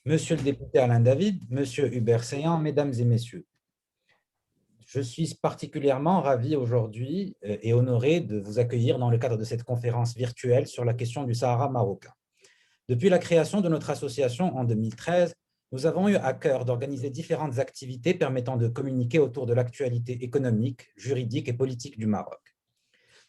Monsieur le député Alain David, Monsieur Hubert Seyan, Mesdames et Messieurs, je suis particulièrement ravi aujourd'hui et honoré de vous accueillir dans le cadre de cette conférence virtuelle sur la question du Sahara marocain. Depuis la création de notre association en 2013, nous avons eu à cœur d'organiser différentes activités permettant de communiquer autour de l'actualité économique, juridique et politique du Maroc.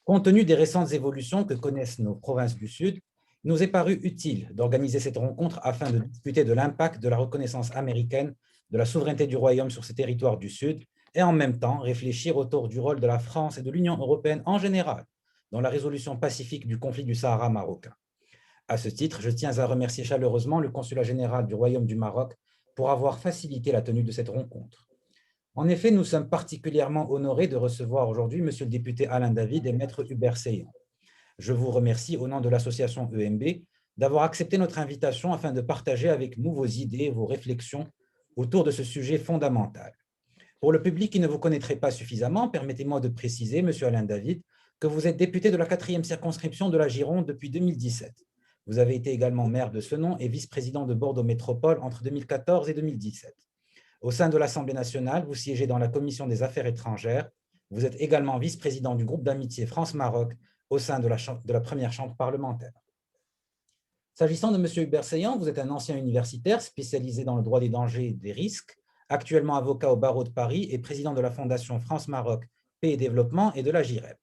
Compte tenu des récentes évolutions que connaissent nos provinces du Sud, il nous est paru utile d'organiser cette rencontre afin de discuter de l'impact de la reconnaissance américaine de la souveraineté du Royaume sur ces territoires du Sud et en même temps réfléchir autour du rôle de la France et de l'Union européenne en général dans la résolution pacifique du conflit du Sahara marocain. À ce titre, je tiens à remercier chaleureusement le consulat général du Royaume du Maroc pour avoir facilité la tenue de cette rencontre. En effet, nous sommes particulièrement honorés de recevoir aujourd'hui Monsieur le député Alain David et Maître Hubert Seyan. Je vous remercie au nom de l'association EMB d'avoir accepté notre invitation afin de partager avec nous vos idées et vos réflexions autour de ce sujet fondamental. Pour le public qui ne vous connaîtrait pas suffisamment, permettez-moi de préciser, Monsieur Alain David, que vous êtes député de la 4e circonscription de la Gironde depuis 2017. Vous avez été également maire de Senon et vice-président de Bordeaux Métropole entre 2014 et 2017. Au sein de l'Assemblée nationale, vous siégez dans la Commission des Affaires étrangères. Vous êtes également vice-président du groupe d'amitié France-Maroc au sein de la première chambre parlementaire. S'agissant de M. Hubert Seyan, vous êtes un ancien universitaire spécialisé dans le droit des dangers et des risques, actuellement avocat au barreau de Paris et président de la Fondation France-Maroc, Paix et Développement et de la JIREP.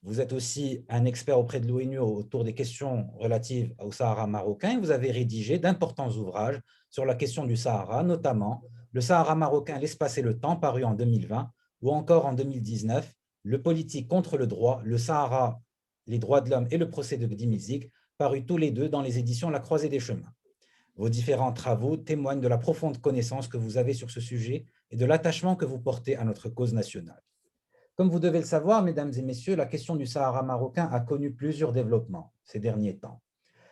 Vous êtes aussi un expert auprès de l'ONU autour des questions relatives au Sahara marocain. Vous avez rédigé d'importants ouvrages sur la question du Sahara, notamment Le Sahara marocain, l'espace et le temps, paru en 2020, ou encore en 2019, Le politique contre le droit, le Sahara, les droits de l'homme et le procès de Gdi Mizik, parus tous les deux dans les éditions La Croisée des Chemins. Vos différents travaux témoignent de la profonde connaissance que vous avez sur ce sujet et de l'attachement que vous portez à notre cause nationale. Comme vous devez le savoir, mesdames et messieurs, la question du Sahara marocain a connu plusieurs développements ces derniers temps.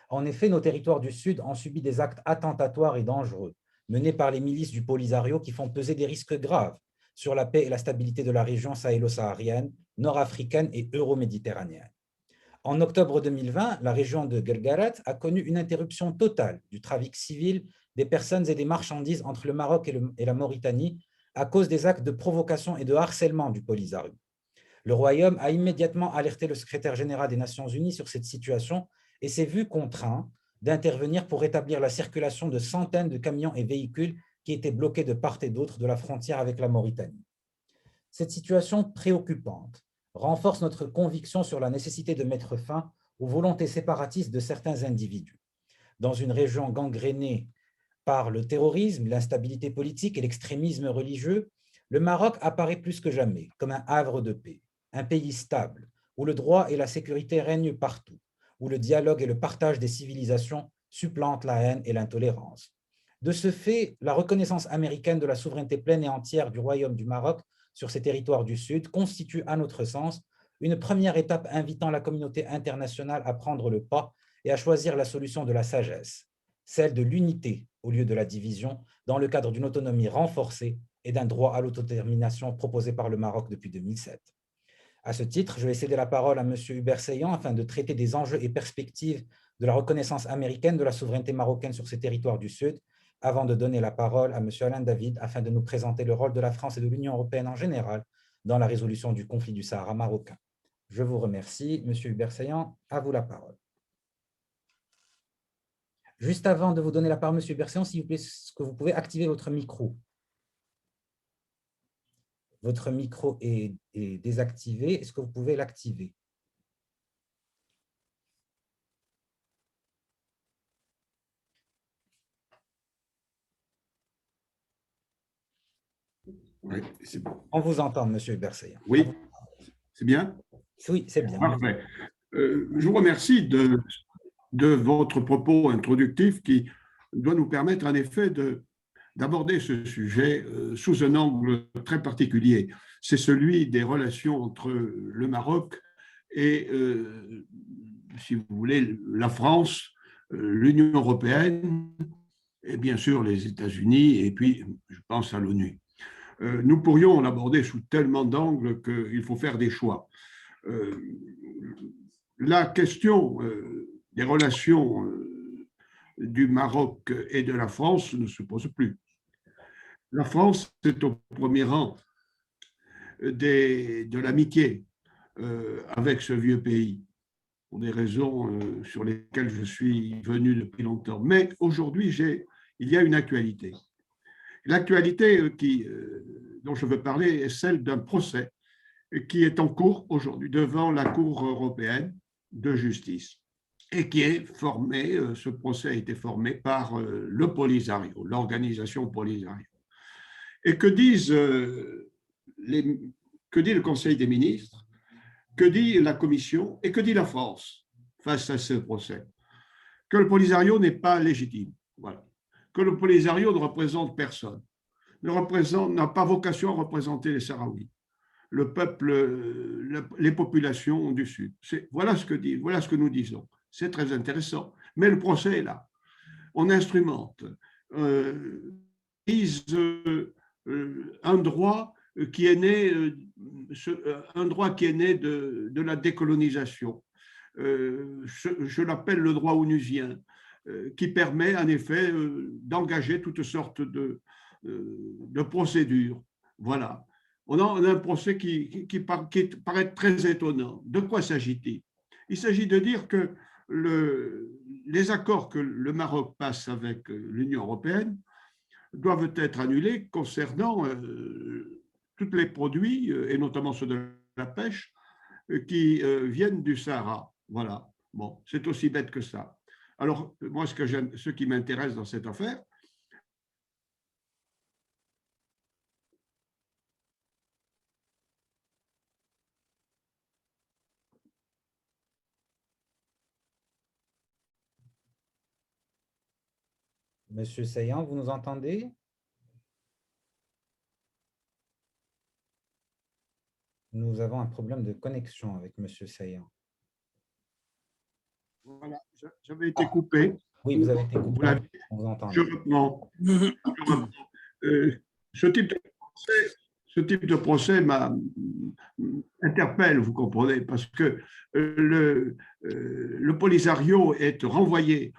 En effet, nos territoires du Sud ont subi des actes attentatoires et dangereux, menés par les milices du Polisario qui font peser des risques graves sur la paix et la stabilité de la région sahélo-saharienne, nord-africaine et euro-méditerranéenne. En octobre 2020, la région de Guelgarat a connu une interruption totale du trafic civil des personnes et des marchandises entre le Maroc et la Mauritanie à cause des actes de provocation et de harcèlement du Polisario. Le Royaume a immédiatement alerté le secrétaire général des Nations Unies sur cette situation et s'est vu contraint d'intervenir pour rétablir la circulation de centaines de camions et véhicules qui étaient bloqués de part et d'autre de la frontière avec la Mauritanie. Cette situation préoccupante renforce notre conviction sur la nécessité de mettre fin aux volontés séparatistes de certains individus. Dans une région gangrénée par le terrorisme, l'instabilité politique et l'extrémisme religieux, le Maroc apparaît plus que jamais comme un havre de paix, un pays stable, où le droit et la sécurité règnent partout, où le dialogue et le partage des civilisations supplantent la haine et l'intolérance. De ce fait, la reconnaissance américaine de la souveraineté pleine et entière du Royaume du Maroc sur ces territoires du Sud constitue, à notre sens, une première étape invitant la communauté internationale à prendre le pas et à choisir la solution de la sagesse, celle de l'unité au lieu de la division, dans le cadre d'une autonomie renforcée et d'un droit à l'autodétermination proposé par le Maroc depuis 2007. À ce titre, je vais céder la parole à M. Hubert Seyan afin de traiter des enjeux et perspectives de la reconnaissance américaine de la souveraineté marocaine sur ces territoires du Sud, avant de donner la parole à M. Alain David afin de nous présenter le rôle de la France et de l'Union européenne en général dans la résolution du conflit du Sahara marocain. Je vous remercie. M. Hubert Seyan, à vous la parole. Juste avant de vous donner la parole, M. Hubert Seyan, s'il vous plaît, est-ce que vous pouvez activer votre micro? Votre micro est désactivé. Est-ce que vous pouvez l'activer? Oui, c'est bon. On vous entend, M. Hubert Seyan. Oui, c'est bien? Oui, c'est bien. Parfait. Je vous remercie de votre propos introductif qui doit nous permettre en effet d'aborder ce sujet sous un angle très particulier. C'est celui des relations entre le Maroc et, si vous voulez, la France, l'Union européenne et bien sûr les États-Unis et puis je pense à l'ONU. Nous pourrions l'aborder sous tellement d'angles qu'il faut faire des choix. La question des relations du Maroc et de la France ne se pose plus. La France est au premier rang de l'amitié avec ce vieux pays, pour des raisons sur lesquelles je suis venu depuis longtemps. Mais aujourd'hui, il y a une actualité. L'actualité dont je veux parler est celle d'un procès qui est en cours aujourd'hui devant la Cour européenne de justice et qui est formé, ce procès a été formé par le Polisario, l'organisation Polisario. Et que dit le Conseil des ministres, que dit la Commission et que dit la France face à ce procès? Que le Polisario n'est pas légitime, voilà. Que le Polisario ne représente personne, n'a pas vocation à représenter les Sahraouis, le peuple, les populations du Sud. Voilà ce que nous disons. C'est très intéressant. Mais le procès est là. On instrumente, un droit qui est né, de la décolonisation. Je l'appelle le droit onusien, qui permet en effet d'engager toutes sortes de procédures. Voilà. On a un procès qui paraît très étonnant. De quoi s'agit-il? Il s'agit de dire que les accords que le Maroc passe avec l'Union européenne doivent être annulés concernant tous les produits, et notamment ceux de la pêche, qui viennent du Sahara. Voilà. Bon, c'est aussi bête que ça. Alors, moi, ce qui m'intéresse dans cette affaire, Monsieur Saillant, vous nous entendez? Nous avons un problème de connexion avec Monsieur Saillant. voilà, j'avais été coupé. Oui, vous avez été coupé. On vous entend. Je reprends. Ce type de procès m'interpelle, vous comprenez, parce que le Polisario est renvoyé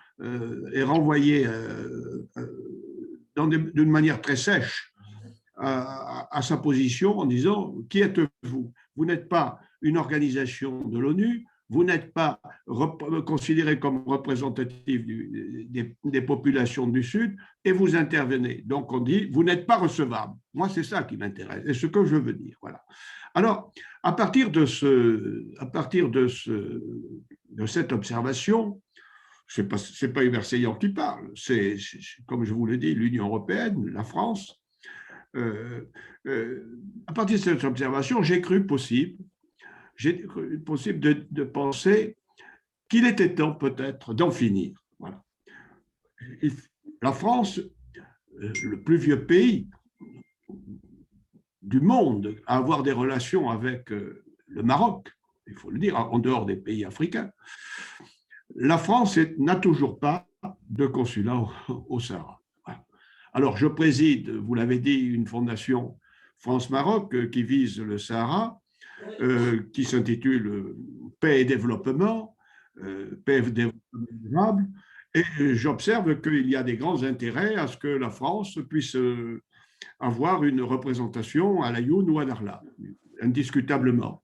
d'une manière très sèche à sa position en disant « Qui êtes-vous ? Vous n'êtes pas une organisation de l'ONU, vous n'êtes pas considéré comme représentatif des populations du Sud et vous intervenez. Donc, on dit, vous n'êtes pas recevable. Moi, c'est ça qui m'intéresse et ce que je veux dire. Voilà. Alors, à partir de cette observation, ce n'est pas Hubert Saillant qui parle, c'est, comme je vous l'ai dit, l'Union européenne, la France. À partir de cette observation, j'ai cru possible de penser qu'il était temps peut-être d'en finir. Voilà. La France, le plus vieux pays du monde à avoir des relations avec le Maroc, il faut le dire, en dehors des pays africains, la France n'a toujours pas de consulat au Sahara. Voilà. Alors, je préside, vous l'avez dit, une fondation France-Maroc qui vise le Sahara, qui s'intitule Paix et développement, paix et développement durable, et j'observe qu'il y a des grands intérêts à ce que la France puisse avoir une représentation à l'Aïoun ou à Darla, indiscutablement.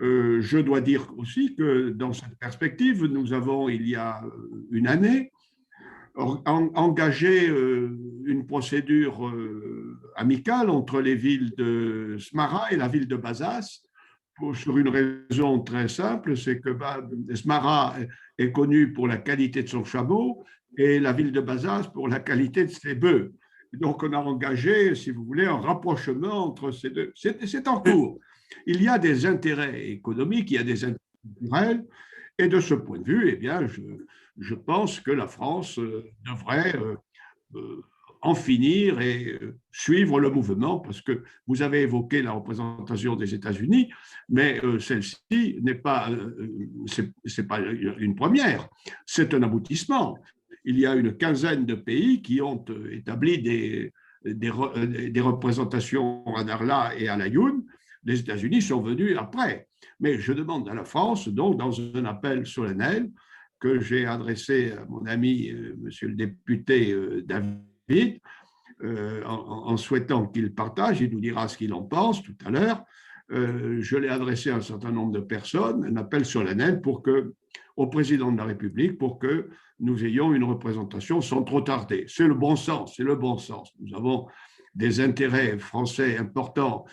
Je dois dire aussi que dans cette perspective, nous avons, il y a une année, engagé une procédure amicale entre les villes de Smara et la ville de Bazas, sur une raison très simple, c'est que Smara est connue pour la qualité de son chameau et la ville de Bazas pour la qualité de ses bœufs. Donc, on a engagé, si vous voulez, un rapprochement entre ces deux. C'est en cours. Il y a des intérêts économiques, il y a des intérêts culturels, et de ce point de vue, eh bien, je pense que la France devrait en finir et suivre le mouvement, parce que vous avez évoqué la représentation des États-Unis, mais celle-ci n'est pas, c'est pas une première, c'est un aboutissement. Il y a une quinzaine de pays qui ont établi des représentations à Darla et à l'Aïoun. Les États-Unis sont venus après. Mais je demande à la France, donc, dans un appel solennel, que j'ai adressé à mon ami, monsieur le député David, en souhaitant qu'il partage, il nous dira ce qu'il en pense tout à l'heure. Je l'ai adressé à un certain nombre de personnes, un appel solennel au président de la République pour que nous ayons une représentation sans trop tarder. C'est le bon sens, c'est le bon sens. Nous avons des intérêts français importants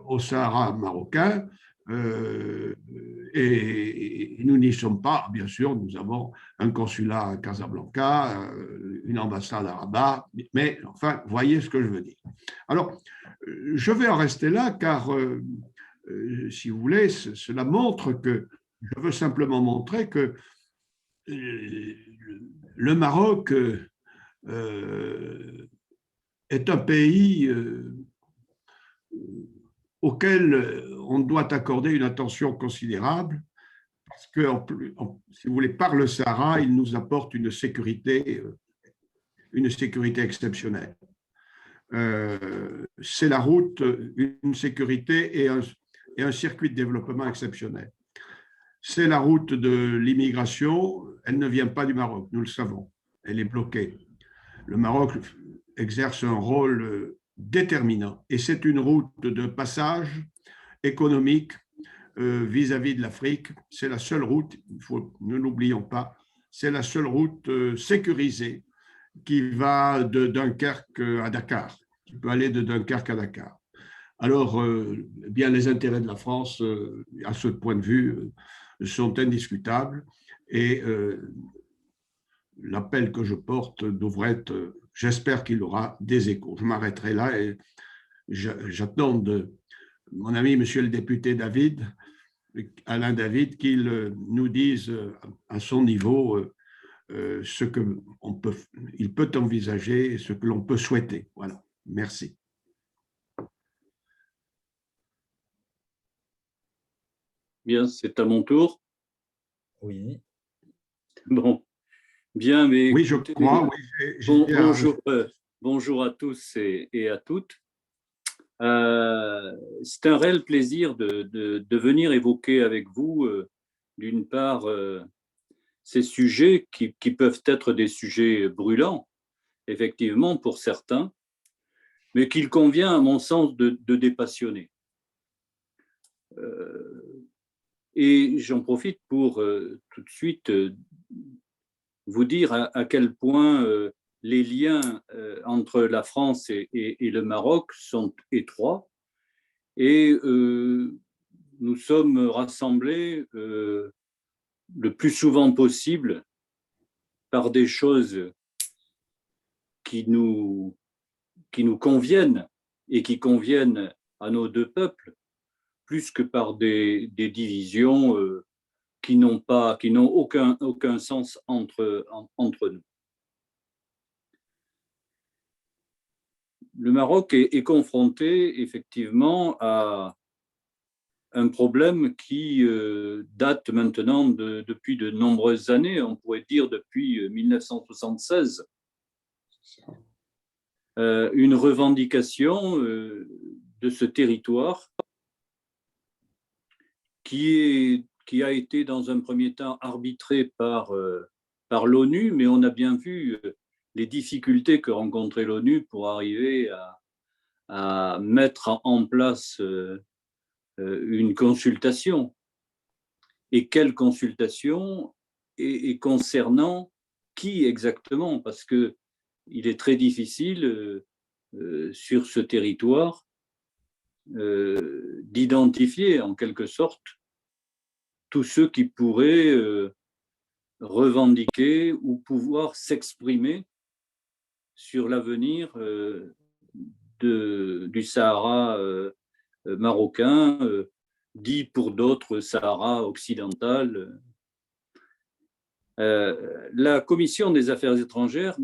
au Sahara marocain et nous n'y sommes pas. Bien sûr, nous avons un consulat à Casablanca, une ambassade à Rabat, mais enfin, voyez ce que je veux dire. Alors, je vais en rester là car, si vous voulez, cela montre que, je veux simplement montrer que le Maroc est un pays auquel on doit accorder une attention considérable parce que, si vous voulez, par le Sahara, il nous apporte une sécurité exceptionnelle. C'est la route, une sécurité et un circuit de développement exceptionnel. C'est la route de l'immigration, elle ne vient pas du Maroc, nous le savons, elle est bloquée. Le Maroc exerce un rôle déterminant et c'est une route de passage économique vis-à-vis de l'Afrique. C'est la seule route, ne l'oublions pas, c'est la seule route sécurisée qui va de Dunkerque à Dakar, qui peut aller de Dunkerque à Dakar. Alors, bien, les intérêts de la France, à ce point de vue, sont indiscutables et l'appel que je porte devrait être, j'espère qu'il aura des échos. Je m'arrêterai là et j'attends de mon ami, monsieur le député David, Alain David, qu'il nous dise à son niveau ce qu'il peut envisager et ce que l'on peut souhaiter. Voilà, merci. Bien, c'est à mon tour. Oui. Bon, bien, mais oui, écoutez, je crois. Oui, bonjour à tous et à toutes. C'est un réel plaisir de venir évoquer avec vous, d'une part, ces sujets qui peuvent être des sujets brûlants, effectivement, pour certains, mais qu'il convient, à mon sens, de dépassionner. Et j'en profite pour tout de suite vous dire à quel point les liens entre la France et le Maroc sont étroits. Et nous sommes rassemblés le plus souvent possible par des choses qui nous conviennent et qui conviennent à nos deux peuples, plus que par des divisions qui n'ont aucun sens entre nous. Le Maroc est confronté effectivement à un problème qui date maintenant depuis de nombreuses années, on pourrait dire depuis 1976. Une revendication de ce territoire qui a été dans un premier temps arbitré par l'ONU, mais on a bien vu les difficultés que rencontrait l'ONU pour arriver à mettre en place une consultation. Et quelle consultation et concernant qui exactement? Parce qu'il est très difficile sur ce territoire d'identifier en quelque sorte tous ceux qui pourraient revendiquer ou pouvoir s'exprimer sur l'avenir du Sahara marocain, dit pour d'autres Sahara occidental. La Commission des Affaires étrangères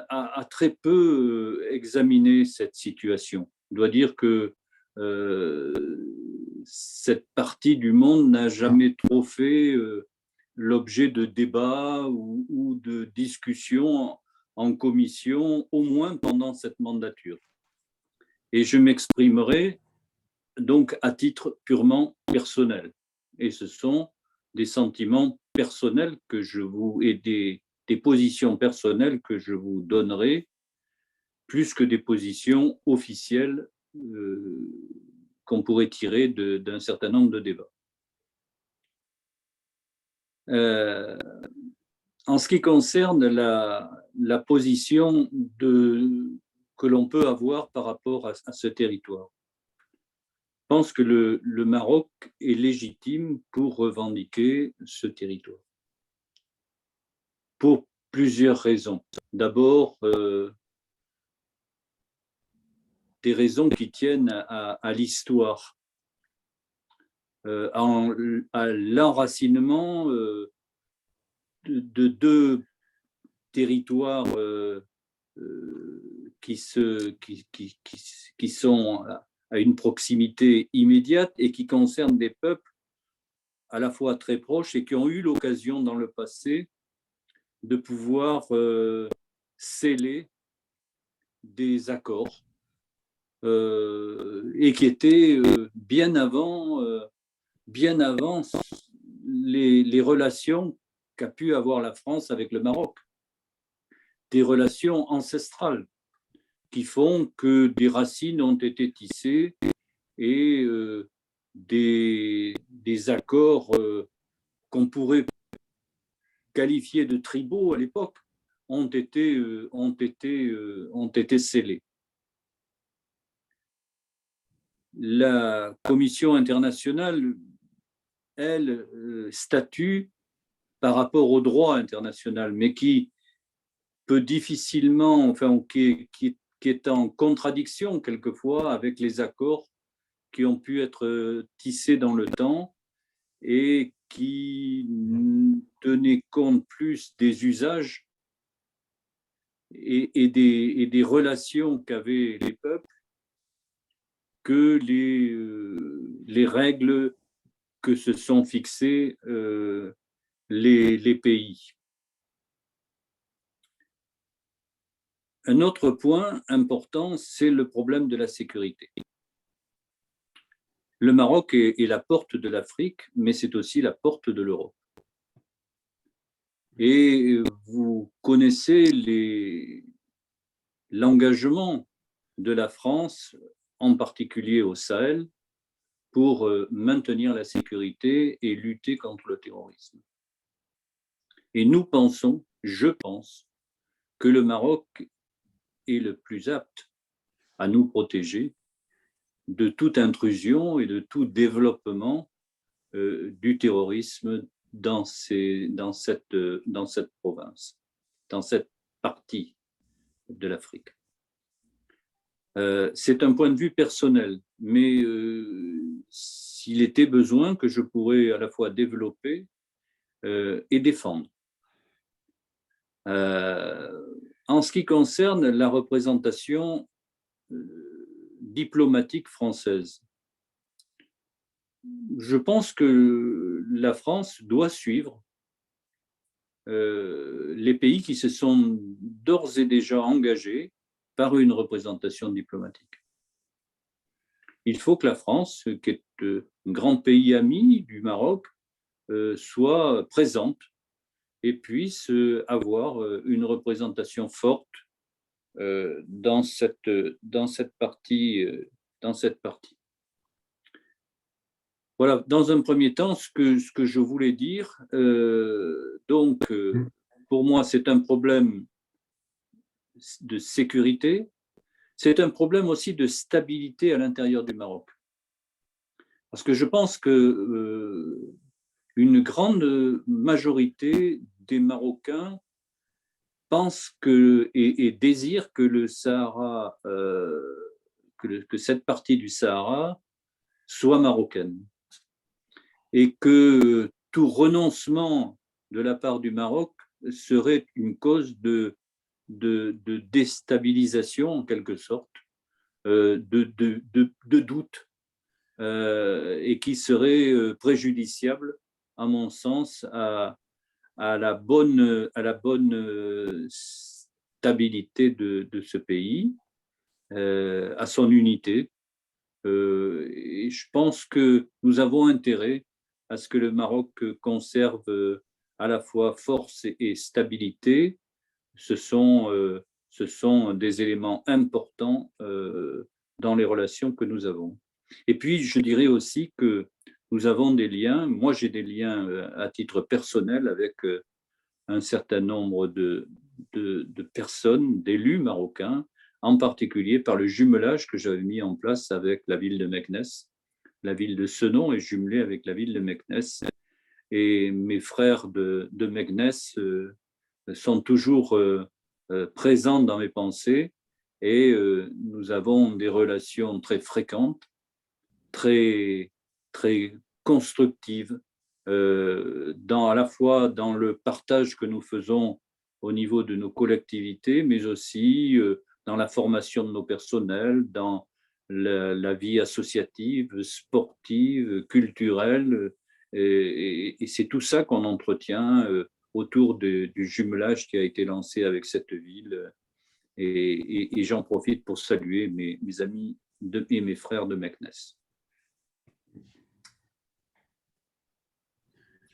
a très peu examiné cette situation. Je dois dire que cette partie du monde n'a jamais trop fait l'objet de débats ou de discussions en commission, au moins pendant cette mandature. Et je m'exprimerai donc à titre purement personnel. Et ce sont des sentiments personnelles que je vous et des positions personnelles que je vous donnerai, plus que des positions officielles qu'on pourrait tirer d'un certain nombre de débats. En ce qui concerne la position que l'on peut avoir par rapport à ce territoire, je pense que le Maroc est légitime pour revendiquer ce territoire, pour plusieurs raisons. D'abord, des raisons qui tiennent à l'histoire, à l'enracinement de deux territoires qui sont à une proximité immédiate et qui concernent des peuples à la fois très proches et qui ont eu l'occasion dans le passé de pouvoir sceller des accords et qui étaient bien avant les relations qu'a pu avoir la France avec le Maroc, des relations ancestrales qui font que des racines ont été tissées et des accords qu'on pourrait qualifiés de tribaux à l'époque ont été scellés. La Commission internationale, elle, statue par rapport au droit international, mais qui peut difficilement, enfin, qui est en contradiction quelquefois avec les accords qui ont pu être tissés dans le temps et qui tenaient compte plus des usages et des relations qu'avaient les peuples que les règles que se sont fixées les pays. Un autre point important, c'est le problème de la sécurité. Le Maroc est la porte de l'Afrique, mais c'est aussi la porte de l'Europe. Et vous connaissez l'engagement de la France, en particulier au Sahel, pour maintenir la sécurité et lutter contre le terrorisme. Et nous pensons, je pense, que le Maroc est le plus apte à nous protéger de toute intrusion et de tout développement du terrorisme dans cette province, dans cette partie de l'Afrique. C'est un point de vue personnel, mais s'il était besoin, que je pourrais à la fois développer et défendre. En ce qui concerne la représentation diplomatique française, je pense que la France doit suivre les pays qui se sont d'ores et déjà engagés par une représentation diplomatique. Il faut que la France, qui est un grand pays ami du Maroc, soit présente et puisse avoir une représentation forte dans cette partie. Voilà, dans un premier temps, ce que je voulais dire. Pour moi, c'est un problème de sécurité. C'est un problème aussi de stabilité à l'intérieur du Maroc. Parce que je pense que une grande majorité des Marocains pensent et désirent que le Sahara, que cette partie du Sahara soit marocaine. Et que tout renoncement de la part du Maroc serait une cause de déstabilisation, en quelque sorte, de doute, et qui serait préjudiciable, à mon sens, à la bonne stabilité de ce pays, à son unité. Et je pense que nous avons intérêt à ce que le Maroc conserve à la fois force et stabilité, ce sont des éléments importants dans les relations que nous avons. Et puis, je dirais aussi que nous avons des liens, moi j'ai des liens à titre personnel avec un certain nombre de personnes, d'élus marocains, en particulier par le jumelage que j'avais mis en place avec la ville de Meknès. La ville de Senon est jumelée avec la ville de Meknès. Et mes frères de Meknès sont toujours présents dans mes pensées et nous avons des relations très fréquentes, très, très constructives, à la fois dans le partage que nous faisons au niveau de nos collectivités, mais aussi dans la formation de nos personnels, dans la vie associative, sportive, culturelle. Et c'est tout ça qu'on entretient autour du jumelage qui a été lancé avec cette ville. Et j'en profite pour saluer mes amis et mes frères de Meknès.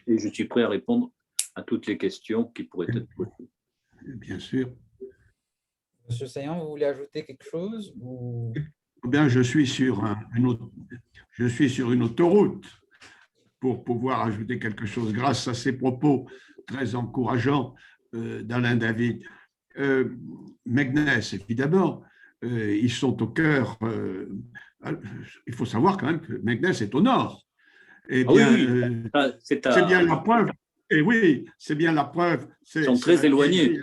Et je suis prêt à répondre à toutes les questions qui pourraient être posées. Bien sûr. Monsieur Saillant, vous voulez ajouter quelque chose ou... Bien, je suis sur une autoroute pour pouvoir ajouter quelque chose grâce à ces propos très encourageants d'Alain David. Meknès, évidemment, ils sont au cœur. Il faut savoir quand même que Meknès est au nord. Eh bien, c'est bien la preuve. Et oui, c'est bien la preuve. Ils sont très éloignés.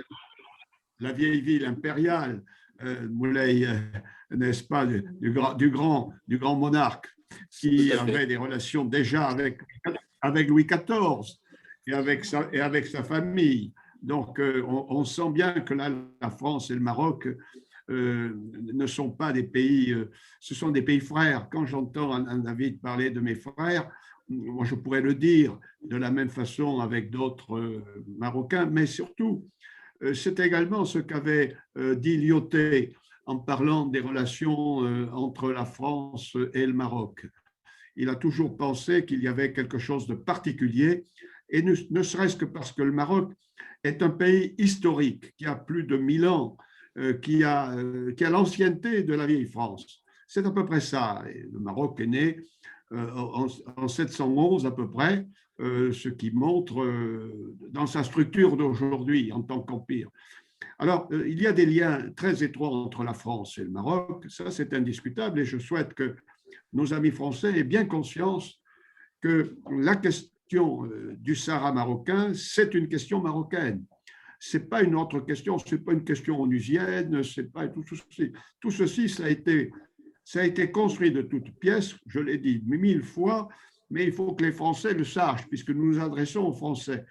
La vieille ville impériale, Moulay, n'est-ce pas, du grand monarque, qui avait des relations déjà avec Louis XIV et avec sa famille. Donc, on sent bien que là, la France et le Maroc ne sont pas des pays, ce sont des pays frères. Quand j'entends David parler de mes frères, moi je pourrais le dire de la même façon avec d'autres Marocains, mais surtout, c'est également ce qu'avait dit Lyautey en parlant des relations entre la France et le Maroc. Il a toujours pensé qu'il y avait quelque chose de particulier, et ne serait-ce que parce que le Maroc est un pays historique qui a plus de 1000 ans, qui a l'ancienneté de la vieille France. C'est à peu près ça. Et le Maroc est né en 711 à peu près, ce qui montre dans sa structure d'aujourd'hui en tant qu'empire. Alors, il y a des liens très étroits entre la France et le Maroc, ça c'est indiscutable, et je souhaite que nos amis français aient bien conscience que la question du Sahara marocain, c'est une question marocaine. Ce n'est pas une autre question, ce n'est pas une question onusienne, c'est pas tout ceci, ça a été construit de toutes pièces, je l'ai dit 1000 fois, mais il faut que les Français le sachent, puisque nous nous adressons aux Français.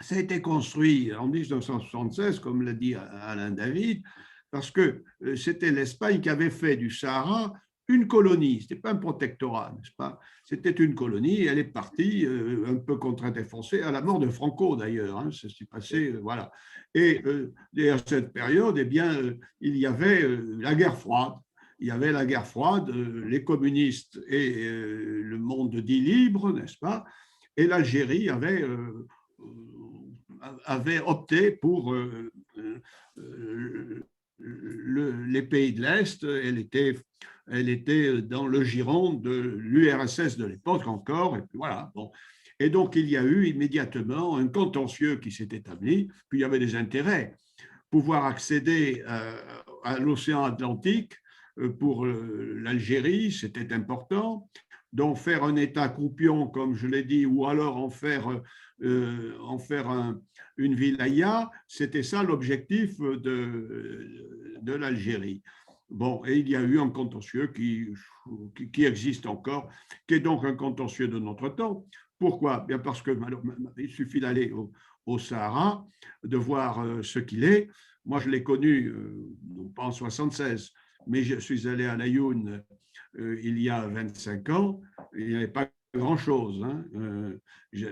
Ça a été construit en 1976, comme l'a dit Alain David, parce que c'était l'Espagne qui avait fait du Sahara une colonie, ce n'était pas un protectorat, n'est-ce pas? C'était une colonie, elle est partie, un peu contrainte et forcée, à la mort de Franco d'ailleurs, hein, ça s'est passé, voilà. Et à cette période, eh bien, il y avait la guerre froide. Il y avait la guerre froide, les communistes et le monde dit libre, n'est-ce pas? Et l'Algérie avait opté pour les pays de l'Est. Elle était dans le giron de l'URSS de l'époque encore. Et puis voilà. Bon. Et donc, il y a eu immédiatement un contentieux qui s'est établi. Puis, il y avait des intérêts. Pouvoir accéder à l'océan Atlantique pour l'Algérie, c'était important. Donc, faire un État croupion, comme je l'ai dit, ou alors en faire une wilaya, c'était ça l'objectif de l'Algérie. Bon, et il y a eu un contentieux qui existe encore, qui est donc un contentieux de notre temps. Pourquoi? Bien parce que il suffit d'aller au Sahara, de voir ce qu'il est. Moi, je l'ai connu, pas en 1976, mais je suis allé à Laayoune il y a 25 ans. Il n'y avait pas grand-chose. Hein. Il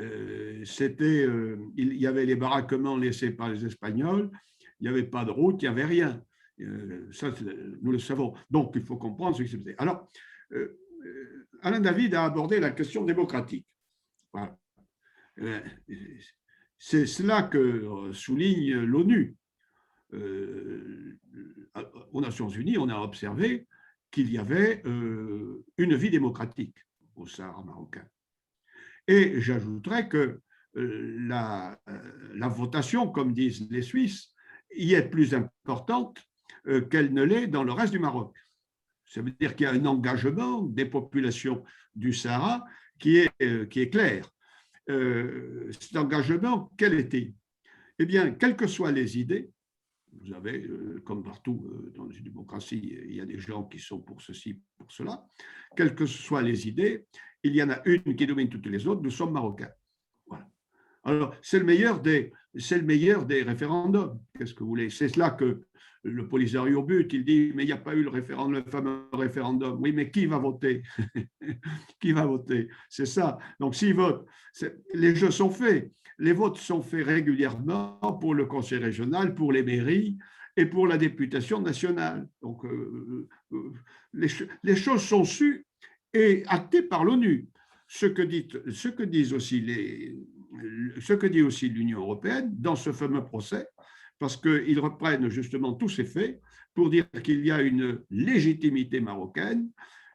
y avait les baraquements laissés par les Espagnols, il n'y avait pas de route, il n'y avait rien. Ça, nous le savons. Donc, il faut comprendre ce qui s'est passé. Alors, Alain David a abordé la question démocratique. Voilà. C'est cela que souligne l'ONU. Aux Nations Unies, on a observé qu'il y avait une vie démocratique au Sahara marocain. Et j'ajouterais que la votation, comme disent les Suisses, y est plus importante qu'elle ne l'est dans le reste du Maroc. Ça veut dire qu'il y a un engagement des populations du Sahara qui est clair. Cet engagement, quel est-il? Eh bien, quelles que soient les idées, vous avez, comme partout dans une démocratie, il y a des gens qui sont pour ceci, pour cela, quelles que soient les idées, il y en a une qui domine toutes les autres, nous sommes marocains. Voilà. Alors, c'est le meilleur des référendums. Qu'est-ce que vous voulez? C'est cela que le Polisario but, il dit, mais il n'y a pas eu le fameux référendum. Oui, mais qui va voter? Qui va voter? C'est ça. Donc, s'ils votent, les jeux sont faits. Les votes sont faits régulièrement pour le conseil régional, pour les mairies et pour la députation nationale. Donc, les choses sont sues et actées par l'ONU. Ce que dit aussi l'Union européenne dans ce fameux procès, parce qu'ils reprennent justement tous ces faits pour dire qu'il y a une légitimité marocaine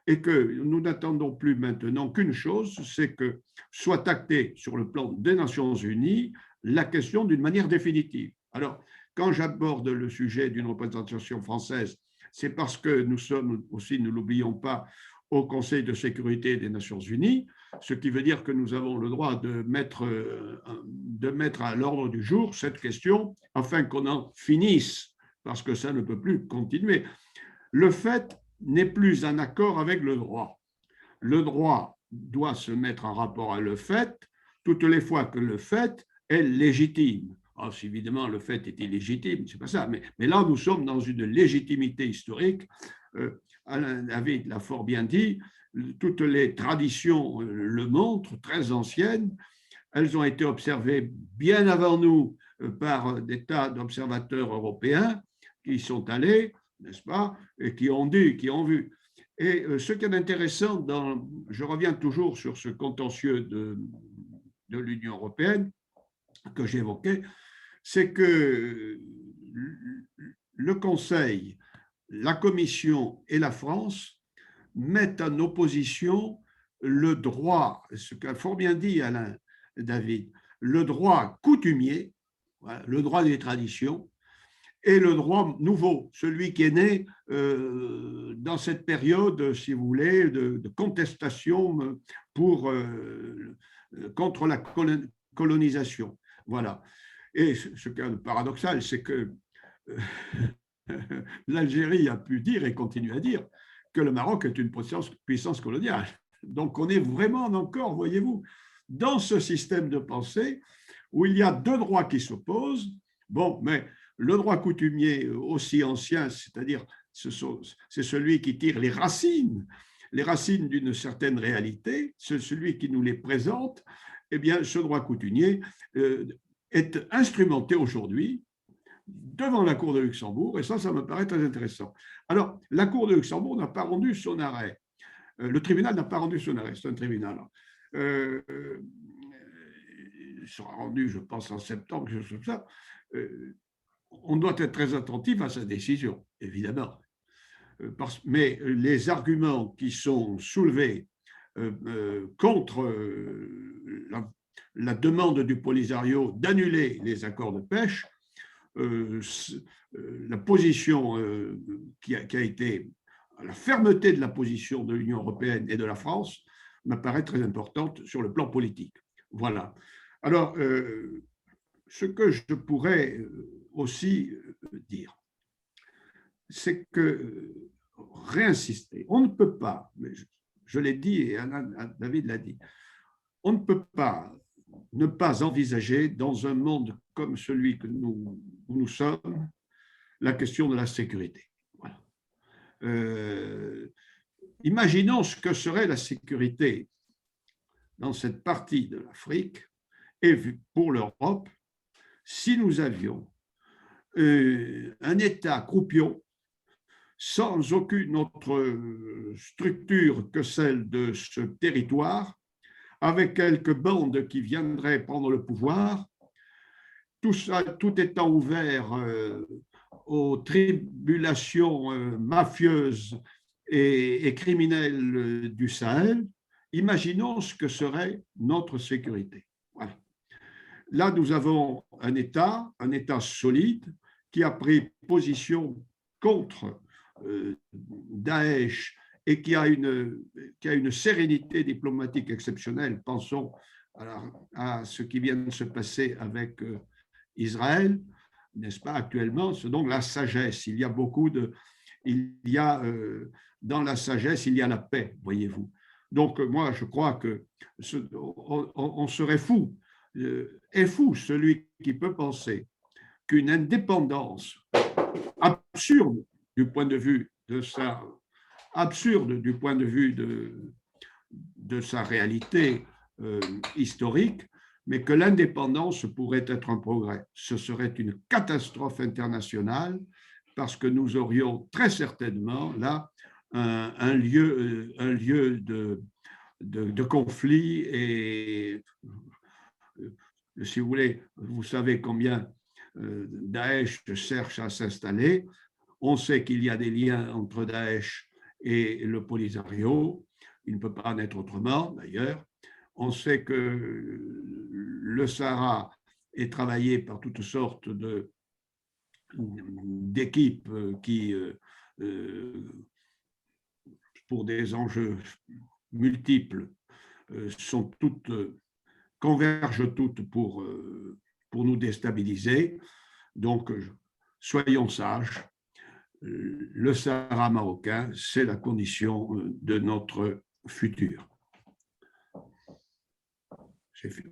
et que nous n'attendons plus maintenant qu'une chose, c'est que soit actée sur le plan des Nations Unies la question d'une manière définitive. Alors, quand j'aborde le sujet d'une représentation française, c'est parce que nous sommes aussi, ne l'oublions pas, au Conseil de sécurité des Nations Unies, ce qui veut dire que nous avons le droit de mettre à l'ordre du jour cette question afin qu'on en finisse, parce que ça ne peut plus continuer. Le fait n'est plus en accord avec le droit. Le droit doit se mettre en rapport à le fait toutes les fois que le fait est légitime. Alors, si évidemment le fait est illégitime, c'est pas ça, mais là nous sommes dans une légitimité historique. Alain David l'a fort bien dit, toutes les traditions le montrent, très anciennes. Elles ont été observées bien avant nous par des tas d'observateurs européens qui sont allés, n'est-ce pas, et qui ont vu. Et ce qui est intéressant, je reviens toujours sur ce contentieux de l'Union européenne que j'évoquais, c'est que le Conseil, la Commission et la France mettent en opposition le droit, ce qu'a fort bien dit Alain David, le droit coutumier, le droit des traditions, et le droit nouveau, celui qui est né dans cette période, si vous voulez, de contestation contre la colonisation. Voilà. Et ce qui est paradoxal, c'est que l'Algérie a pu dire et continue à dire que le Maroc est une puissance coloniale. Donc on est vraiment encore, voyez-vous, dans ce système de pensée où il y a deux droits qui s'opposent. Bon, mais le droit coutumier aussi ancien, c'est-à-dire c'est celui qui tire les racines d'une certaine réalité, c'est celui qui nous les présente. Eh bien, ce droit coutumier est instrumenté aujourd'hui devant la Cour de Luxembourg, et ça me paraît très intéressant. Alors, la Cour de Luxembourg n'a pas rendu son arrêt. Le tribunal n'a pas rendu son arrêt, c'est un tribunal. Il sera rendu, je pense, en septembre, quelque chose comme ça. On doit être très attentif à sa décision, évidemment. Mais les arguments qui sont soulevés contre la demande du Polisario d'annuler les accords de pêche, la position qui a été, la fermeté de la position de l'Union européenne et de la France m'apparaît très importante sur le plan politique. Voilà. Alors, ce que je pourrais aussi dire, c'est que réinsister, on ne peut pas, mais je l'ai dit et David l'a dit, on ne peut pas ne pas envisager dans un monde comme celui que nous sommes la question de la sécurité. Voilà. Imaginons ce que serait la sécurité dans cette partie de l'Afrique et pour l'Europe si nous avions un État croupion sans aucune autre structure que celle de ce territoire, avec quelques bandes qui viendraient prendre le pouvoir tout étant ouvert aux tribulations mafieuses et criminelles du Sahel, imaginons ce que serait notre sécurité. Voilà. Là, nous avons un État solide, qui a pris position contre Daesh et qui a une sérénité diplomatique exceptionnelle. Pensons à ce qui vient de se passer avec Israël, n'est-ce pas, actuellement. C'est donc la sagesse. Il y a dans la sagesse, il y a la paix, voyez-vous. Donc, moi, je crois qu'on serait fou. Est fou celui qui peut penser qu'une indépendance absurde du point de vue de sa réalité historique, mais que l'indépendance pourrait être un progrès. Ce serait une catastrophe internationale parce que nous aurions très certainement là un lieu de conflit et si vous voulez, vous savez combien Daesh cherche à s'installer. On sait qu'il y a des liens entre Daesh et le Polisario. Il ne peut pas en être autrement, d'ailleurs. On sait que le Sahara est travaillé par toutes sortes d'équipes qui, pour des enjeux multiples, convergent toutes pour nous déstabiliser. Donc, soyons sages. Le Sahara marocain, c'est la condition de notre futur.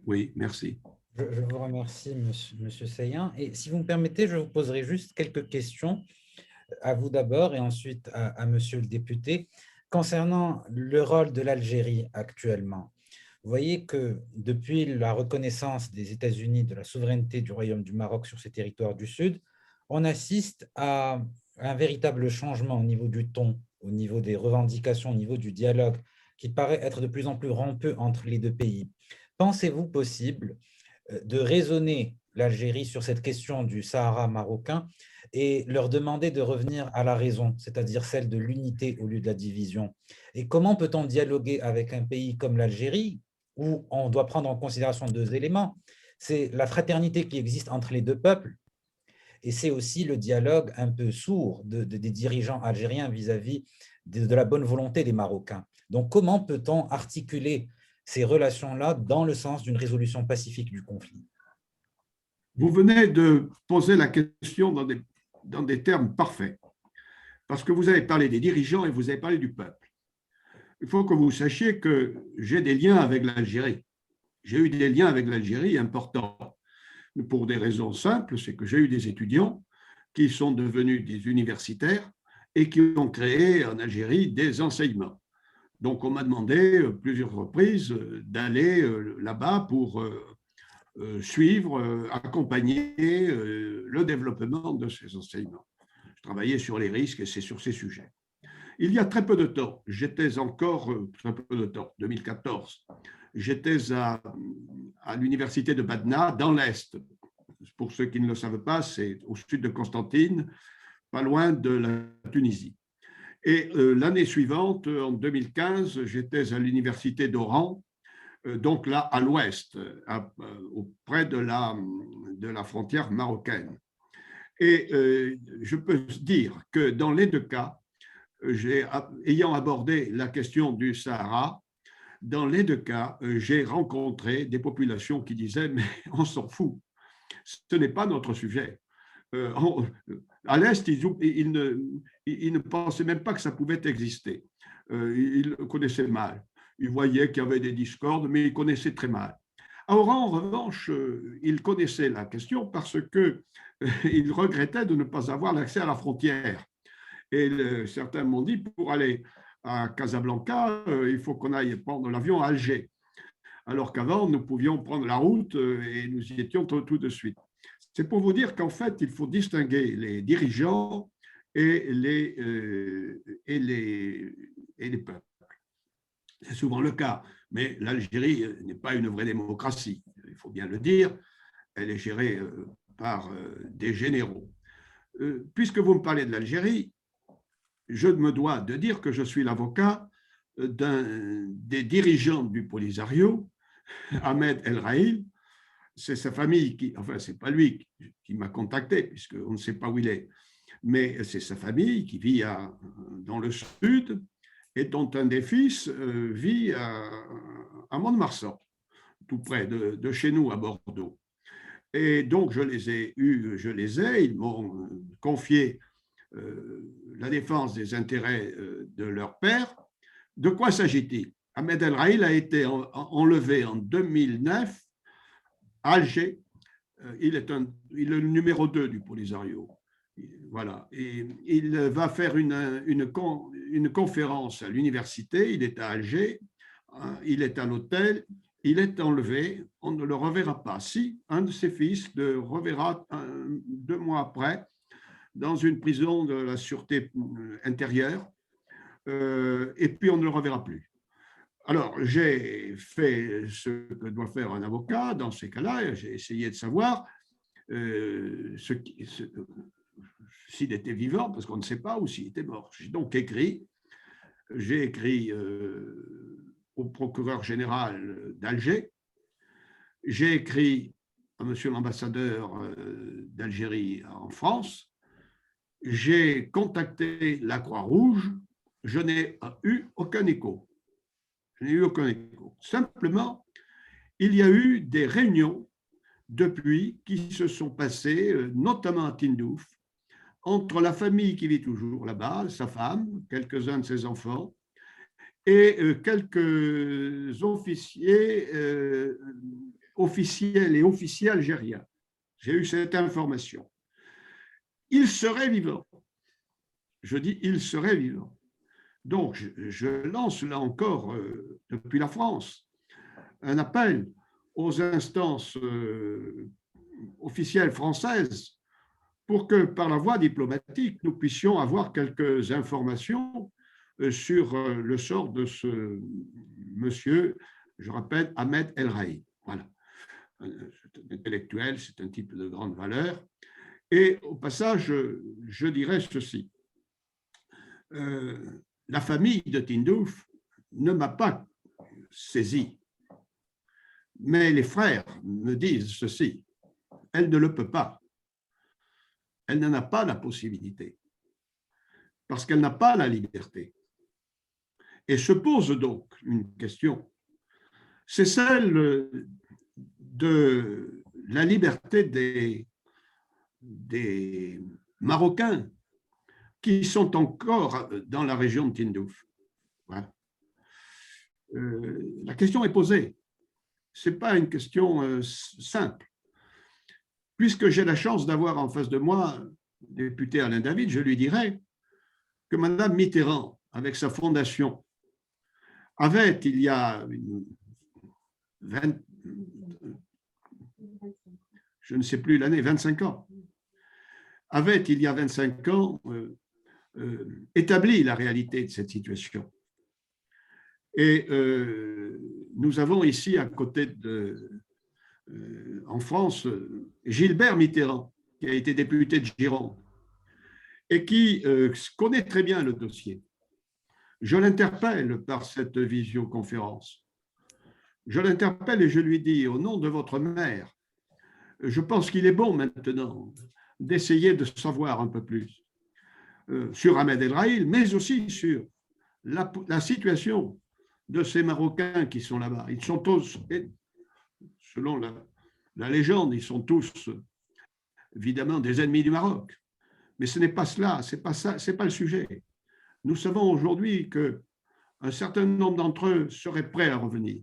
Oui, merci. Je vous remercie, monsieur Saillant. Et si vous me permettez, je vous poserai juste quelques questions à vous d'abord et ensuite à monsieur le député concernant le rôle de l'Algérie actuellement. Vous voyez que depuis la reconnaissance des États-Unis de la souveraineté du Royaume du Maroc sur ses territoires du Sud, on assiste à un véritable changement au niveau du ton, au niveau des revendications, au niveau du dialogue, qui paraît être de plus en plus rompeux entre les deux pays. Pensez-vous possible de raisonner l'Algérie sur cette question du Sahara marocain et leur demander de revenir à la raison, c'est-à-dire celle de l'unité au lieu de la division? Et comment peut-on dialoguer avec un pays comme l'Algérie où on doit prendre en considération deux éléments? C'est la fraternité qui existe entre les deux peuples et c'est aussi le dialogue un peu sourd des dirigeants algériens vis-à-vis de la bonne volonté des Marocains. Donc, comment peut-on articuler ces relations-là dans le sens d'une résolution pacifique du conflit? Vous venez de poser la question dans des termes parfaits, parce que vous avez parlé des dirigeants et vous avez parlé du peuple. Il faut que vous sachiez que j'ai des liens avec l'Algérie. J'ai eu des liens avec l'Algérie importants, pour des raisons simples, c'est que j'ai eu des étudiants qui sont devenus des universitaires et qui ont créé en Algérie des enseignements. Donc, on m'a demandé plusieurs reprises d'aller là-bas pour suivre, accompagner le développement de ces enseignements. Je travaillais sur les risques et c'est sur ces sujets. Il y a très peu de temps, très peu de temps, 2014, j'étais à l'université de Badna, dans l'Est. Pour ceux qui ne le savent pas, c'est au sud de Constantine, pas loin de la Tunisie. Et l'année suivante, en 2015, j'étais à l'université d'Oran, donc là, à l'ouest, auprès de la frontière marocaine. Et je peux dire que dans les deux cas, ayant abordé la question du Sahara, dans les deux cas, j'ai rencontré des populations qui disaient « mais on s'en fout, ce n'est pas notre sujet ». À l'Est, ils ne pensaient même pas que ça pouvait exister. Ils connaissaient mal. Ils voyaient qu'il y avait des discordes, mais ils connaissaient très mal. À Oran, en revanche, ils connaissaient la question parce qu'ils regrettaient de ne pas avoir l'accès à la frontière. Et certains m'ont dit, pour aller à Casablanca, il faut qu'on aille prendre l'avion à Alger. Alors qu'avant, nous pouvions prendre la route et nous y étions tout de suite. C'est pour vous dire qu'en fait, il faut distinguer les dirigeants et les peuples. C'est souvent le cas, mais l'Algérie n'est pas une vraie démocratie, il faut bien le dire. Elle est gérée des généraux. Puisque vous me parlez de l'Algérie, je me dois de dire que je suis l'avocat d'un des dirigeants du Polisario, Ahmed El Raïl. C'est sa famille qui, enfin, c'est pas lui qui m'a contacté, puisqu'on ne sait pas où il est, mais c'est sa famille qui vit dans le sud et dont un des fils vit à Mont-de-Marsan, tout près de chez nous, à Bordeaux. Et donc, ils m'ont confié la défense des intérêts de leur père. De quoi s'agit-il? Ahmed El Raïl a été enlevé en 2009 à Alger. Il est le numéro 2 du Polisario. Voilà. Et il va faire une conférence à l'université. Il est à Alger. Il est à l'hôtel. Il est enlevé. On ne le reverra pas. Si un de ses fils le reverra 2 mois après dans une prison de la sûreté intérieure. Et puis on ne le reverra plus. Alors, j'ai fait ce que doit faire un avocat dans ces cas-là. J'ai essayé de savoir s'il était vivant, parce qu'on ne sait pas, ou s'il était mort. J'ai écrit au procureur général d'Alger, j'ai écrit à monsieur l'ambassadeur d'Algérie en France, j'ai contacté la Croix-Rouge, je n'ai eu aucun écho. Je n'ai eu aucun écho. Simplement, il y a eu des réunions depuis qui se sont passées, notamment à Tindouf, entre la famille qui vit toujours là-bas, sa femme, quelques-uns de ses enfants, et quelques officiels et officiers algériens. J'ai eu cette information. Il serait vivant. Je dis, il serait vivant. Donc, je lance là encore, depuis la France, un appel aux instances officielles françaises pour que, par la voie diplomatique, nous puissions avoir quelques informations sur le sort de ce monsieur, je rappelle, Ahmed El Raïl. Voilà. C'est un intellectuel, c'est un type de grande valeur. Et au passage, je dirais ceci. La famille de Tindouf ne m'a pas saisi. Mais les frères me disent ceci. Elle ne le peut pas. Elle n'en a pas la possibilité. Parce qu'elle n'a pas la liberté. Et se pose donc une question. C'est celle de la liberté des Marocains qui sont encore dans la région de Tindouf. Voilà. La question est posée. Ce n'est pas une question simple. Puisque j'ai la chance d'avoir en face de moi le député Alain David, je lui dirais que Mme Mitterrand, avec sa fondation, avait, il y a je ne sais plus l'année, 25 ans, avait, il y a 25 ans, établi la réalité de cette situation. Et nous avons ici, à côté en France, Gilbert Mitterrand, qui a été député de Gironde et qui connaît très bien le dossier. Je l'interpelle par cette visioconférence. Je l'interpelle et je lui dis, au nom de votre mère, je pense qu'il est bon maintenant d'essayer de savoir un peu plus sur Ahmed El Raïl, mais aussi sur la situation de ces Marocains qui sont là-bas. Ils sont tous, selon la légende, ils sont tous évidemment des ennemis du Maroc. Mais ce n'est pas cela, ce n'est pas le sujet. Nous savons aujourd'hui qu'un certain nombre d'entre eux seraient prêts à revenir.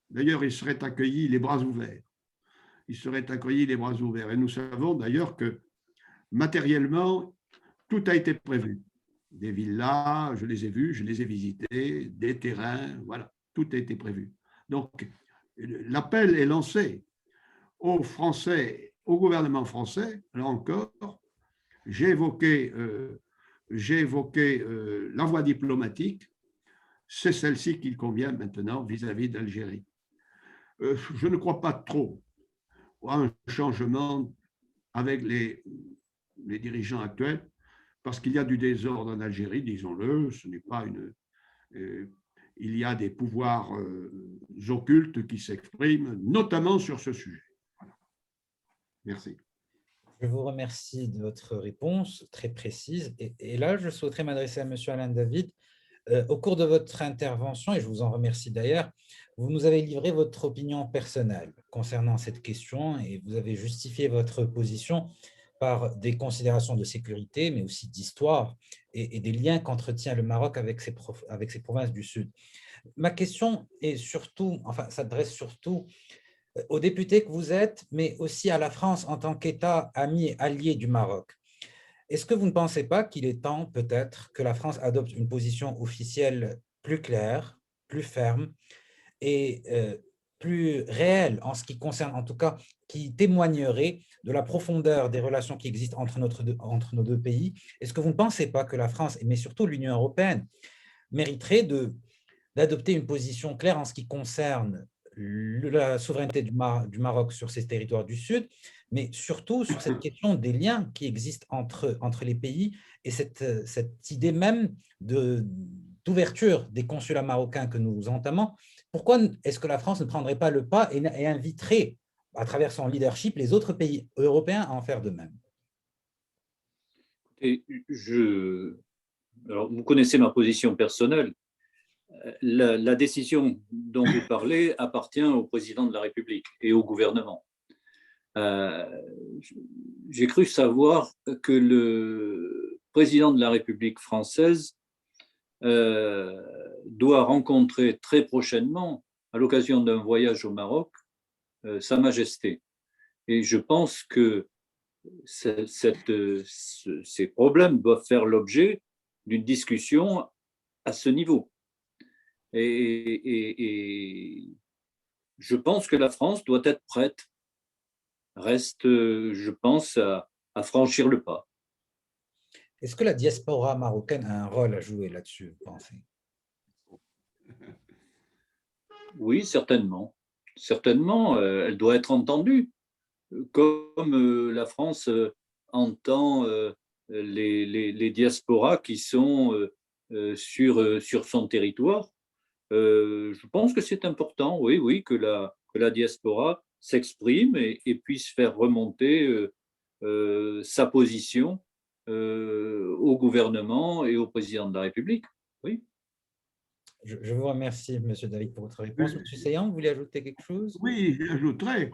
D'ailleurs, ils seraient accueillis les bras ouverts. Ils seraient accueillis les bras ouverts. Et nous savons d'ailleurs que matériellement, tout a été prévu. Des villas, je les ai vues, je les ai visitées, des terrains, voilà, tout a été prévu. Donc, l'appel est lancé aux Français, au gouvernement français, là encore. J'ai évoqué la voie diplomatique, c'est celle-ci qu'il convient maintenant vis-à-vis d'Algérie. Je ne crois pas trop à un changement avec les dirigeants actuels, parce qu'il y a du désordre en Algérie, disons-le, ce n'est pas une... il y a des pouvoirs occultes qui s'expriment, notamment sur ce sujet. Voilà. Merci. Je vous remercie de votre réponse très précise. Et là, je souhaiterais m'adresser à M. Alain David. Au cours de votre intervention, et je vous en remercie d'ailleurs, vous nous avez livré votre opinion personnelle concernant cette question et vous avez justifié votre position par des considérations de sécurité, mais aussi d'histoire et des liens qu'entretient le Maroc avec ses provinces du Sud. Ma question est surtout, enfin, s'adresse surtout aux députés que vous êtes, mais aussi à la France en tant qu'État ami et allié du Maroc. Est-ce que vous ne pensez pas qu'il est temps peut-être que la France adopte une position officielle plus claire, plus ferme et plus réelle en ce qui concerne, en tout cas, qui témoignerait de la profondeur des relations qui existent entre nos deux pays? Est-ce que vous ne pensez pas que la France, mais surtout l'Union européenne, mériterait d'adopter une position claire en ce qui concerne la souveraineté du Maroc sur ses territoires du Sud, mais surtout sur cette question des liens qui existent entre les pays et cette idée même d'ouverture des consulats marocains que nous entamons? Pourquoi est-ce que la France ne prendrait pas le pas et inviterait, à travers son leadership, les autres pays européens à en faire de même? Et alors, vous connaissez ma position personnelle. La décision dont vous parlez appartient au président de la République et au gouvernement. J'ai cru savoir que le président de la République française doit rencontrer très prochainement, à l'occasion d'un voyage au Maroc, Sa Majesté. Et je pense que ces problèmes doivent faire l'objet d'une discussion à ce niveau. Et je pense que la France doit être prête. Reste, je pense, à franchir le pas. Est-ce que la diaspora marocaine a un rôle à jouer là-dessus, vous pensez? Oui, certainement. Certainement, elle doit être entendue, comme la France entend les diasporas qui sont sur son territoire. Je pense que c'est important, oui, oui, que la diaspora s'exprime et puisse faire remonter sa position au gouvernement et au président de la République. Oui. Je vous remercie, M. David, pour votre réponse. M. Seillan, vous voulez ajouter quelque chose? Oui, j'ajouterais,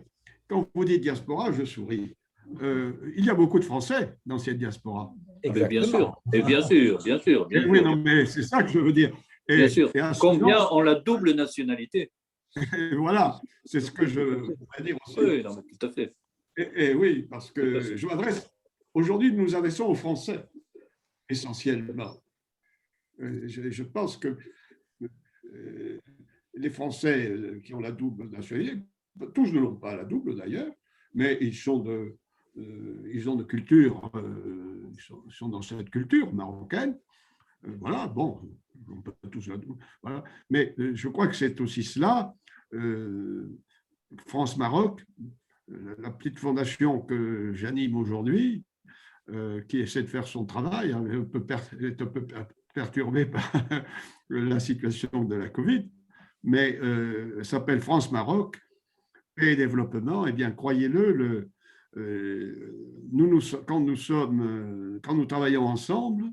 quand vous dites diaspora, je souris. Il y a beaucoup de Français dans cette diaspora. Exactement. Bien sûr, et bien sûr, bien sûr. Bien oui, sûr. non, mais c'est ça que je veux dire. Bien sûr. Combien ont la double nationalité? Voilà, c'est ce que je voudrais dire aussi. Oui, non, mais tout à fait. Et oui, parce que je m'adresse, aujourd'hui, nous nous adressons aux Français, essentiellement. Je pense que les Français qui ont la double nationalité, tous ne l'ont pas la double d'ailleurs, mais ils ont de culture, ils sont dans cette culture marocaine. Voilà, bon, on peut tous la double. Voilà. Mais je crois que c'est aussi cela. France-Maroc, la petite fondation que j'anime aujourd'hui, qui essaie de faire son travail, est un peu perturbée par la situation de la Covid, mais s'appelle France-Maroc, paix et développement. Eh bien, croyez-le, quand nous travaillons ensemble,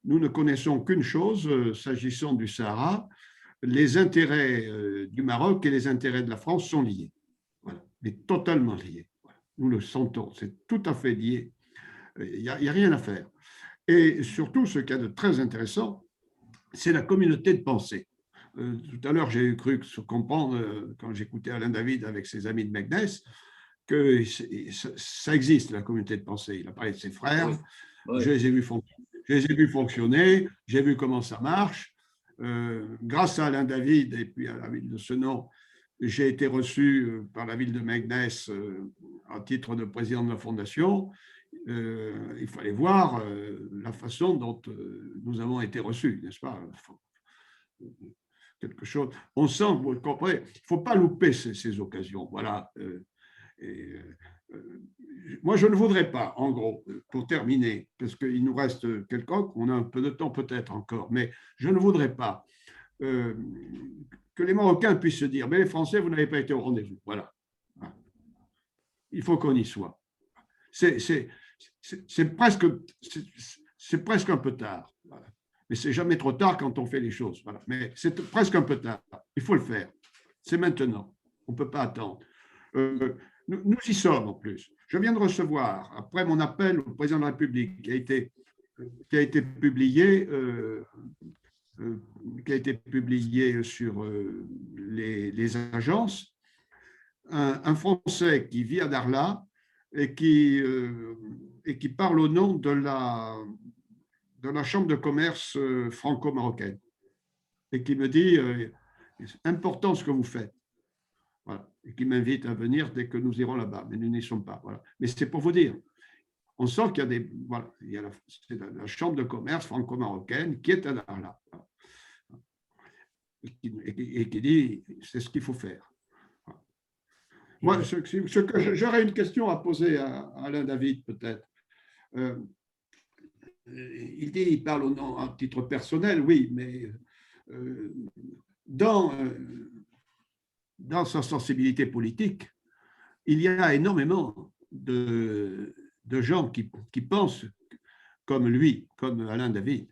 nous ne connaissons qu'une chose, s'agissant du Sahara, les intérêts du Maroc et les intérêts de la France sont liés. Voilà, mais totalement liés. Voilà. Nous le sentons, c'est tout à fait lié. Il n'y a rien à faire. Et surtout, ce qu'il y a de très intéressant, c'est la communauté de pensée. Tout à l'heure, j'ai cru comprendre, quand j'écoutais Alain David avec ses amis de Meknès, que ça existe, la communauté de pensée. Il a parlé de ses frères, oui. Oui. Je les ai vus fonctionner, j'ai vu comment ça marche. Grâce à Alain David et puis à la ville de Senan, j'ai été reçu par la ville de Meknès à titre de président de la fondation. Il fallait voir la façon dont nous avons été reçus, n'est-ce pas? Quelque chose. On sent, vous comprenez, il ne faut pas louper ces occasions. Voilà. moi, je ne voudrais pas, en gros, pour terminer, parce qu'il nous reste on a un peu de temps peut-être encore, mais je ne voudrais pas que les Marocains puissent se dire, mais les Français, vous n'avez pas été au rendez-vous. Voilà. Il faut qu'on y soit. C'est presque un peu tard. Voilà. Mais c'est jamais trop tard quand on fait les choses. Voilà. Mais c'est presque un peu tard. Il faut le faire. C'est maintenant. On ne peut pas attendre. Nous y sommes en plus. Je viens de recevoir, après mon appel au président de la République, qui a été publié, sur les agences, un Français qui vit à Darla et qui parle au nom de la Chambre de commerce franco-marocaine et qui me dit c'est important ce que vous faites. Voilà. Et qui m'invite à venir dès que nous irons là-bas, mais nous n'y sommes pas. Voilà. Mais c'est pour vous dire, on sent qu'il y a il y a la Chambre de commerce franco-marocaine qui est à Darla. Voilà. Et qui dit c'est ce qu'il faut faire. Voilà. Moi, j'aurais une question à poser à Alain David, peut-être. Il parle au nom, à titre personnel, oui, mais dans sa sensibilité politique, il y a énormément de gens qui pensent comme lui, comme Alain David,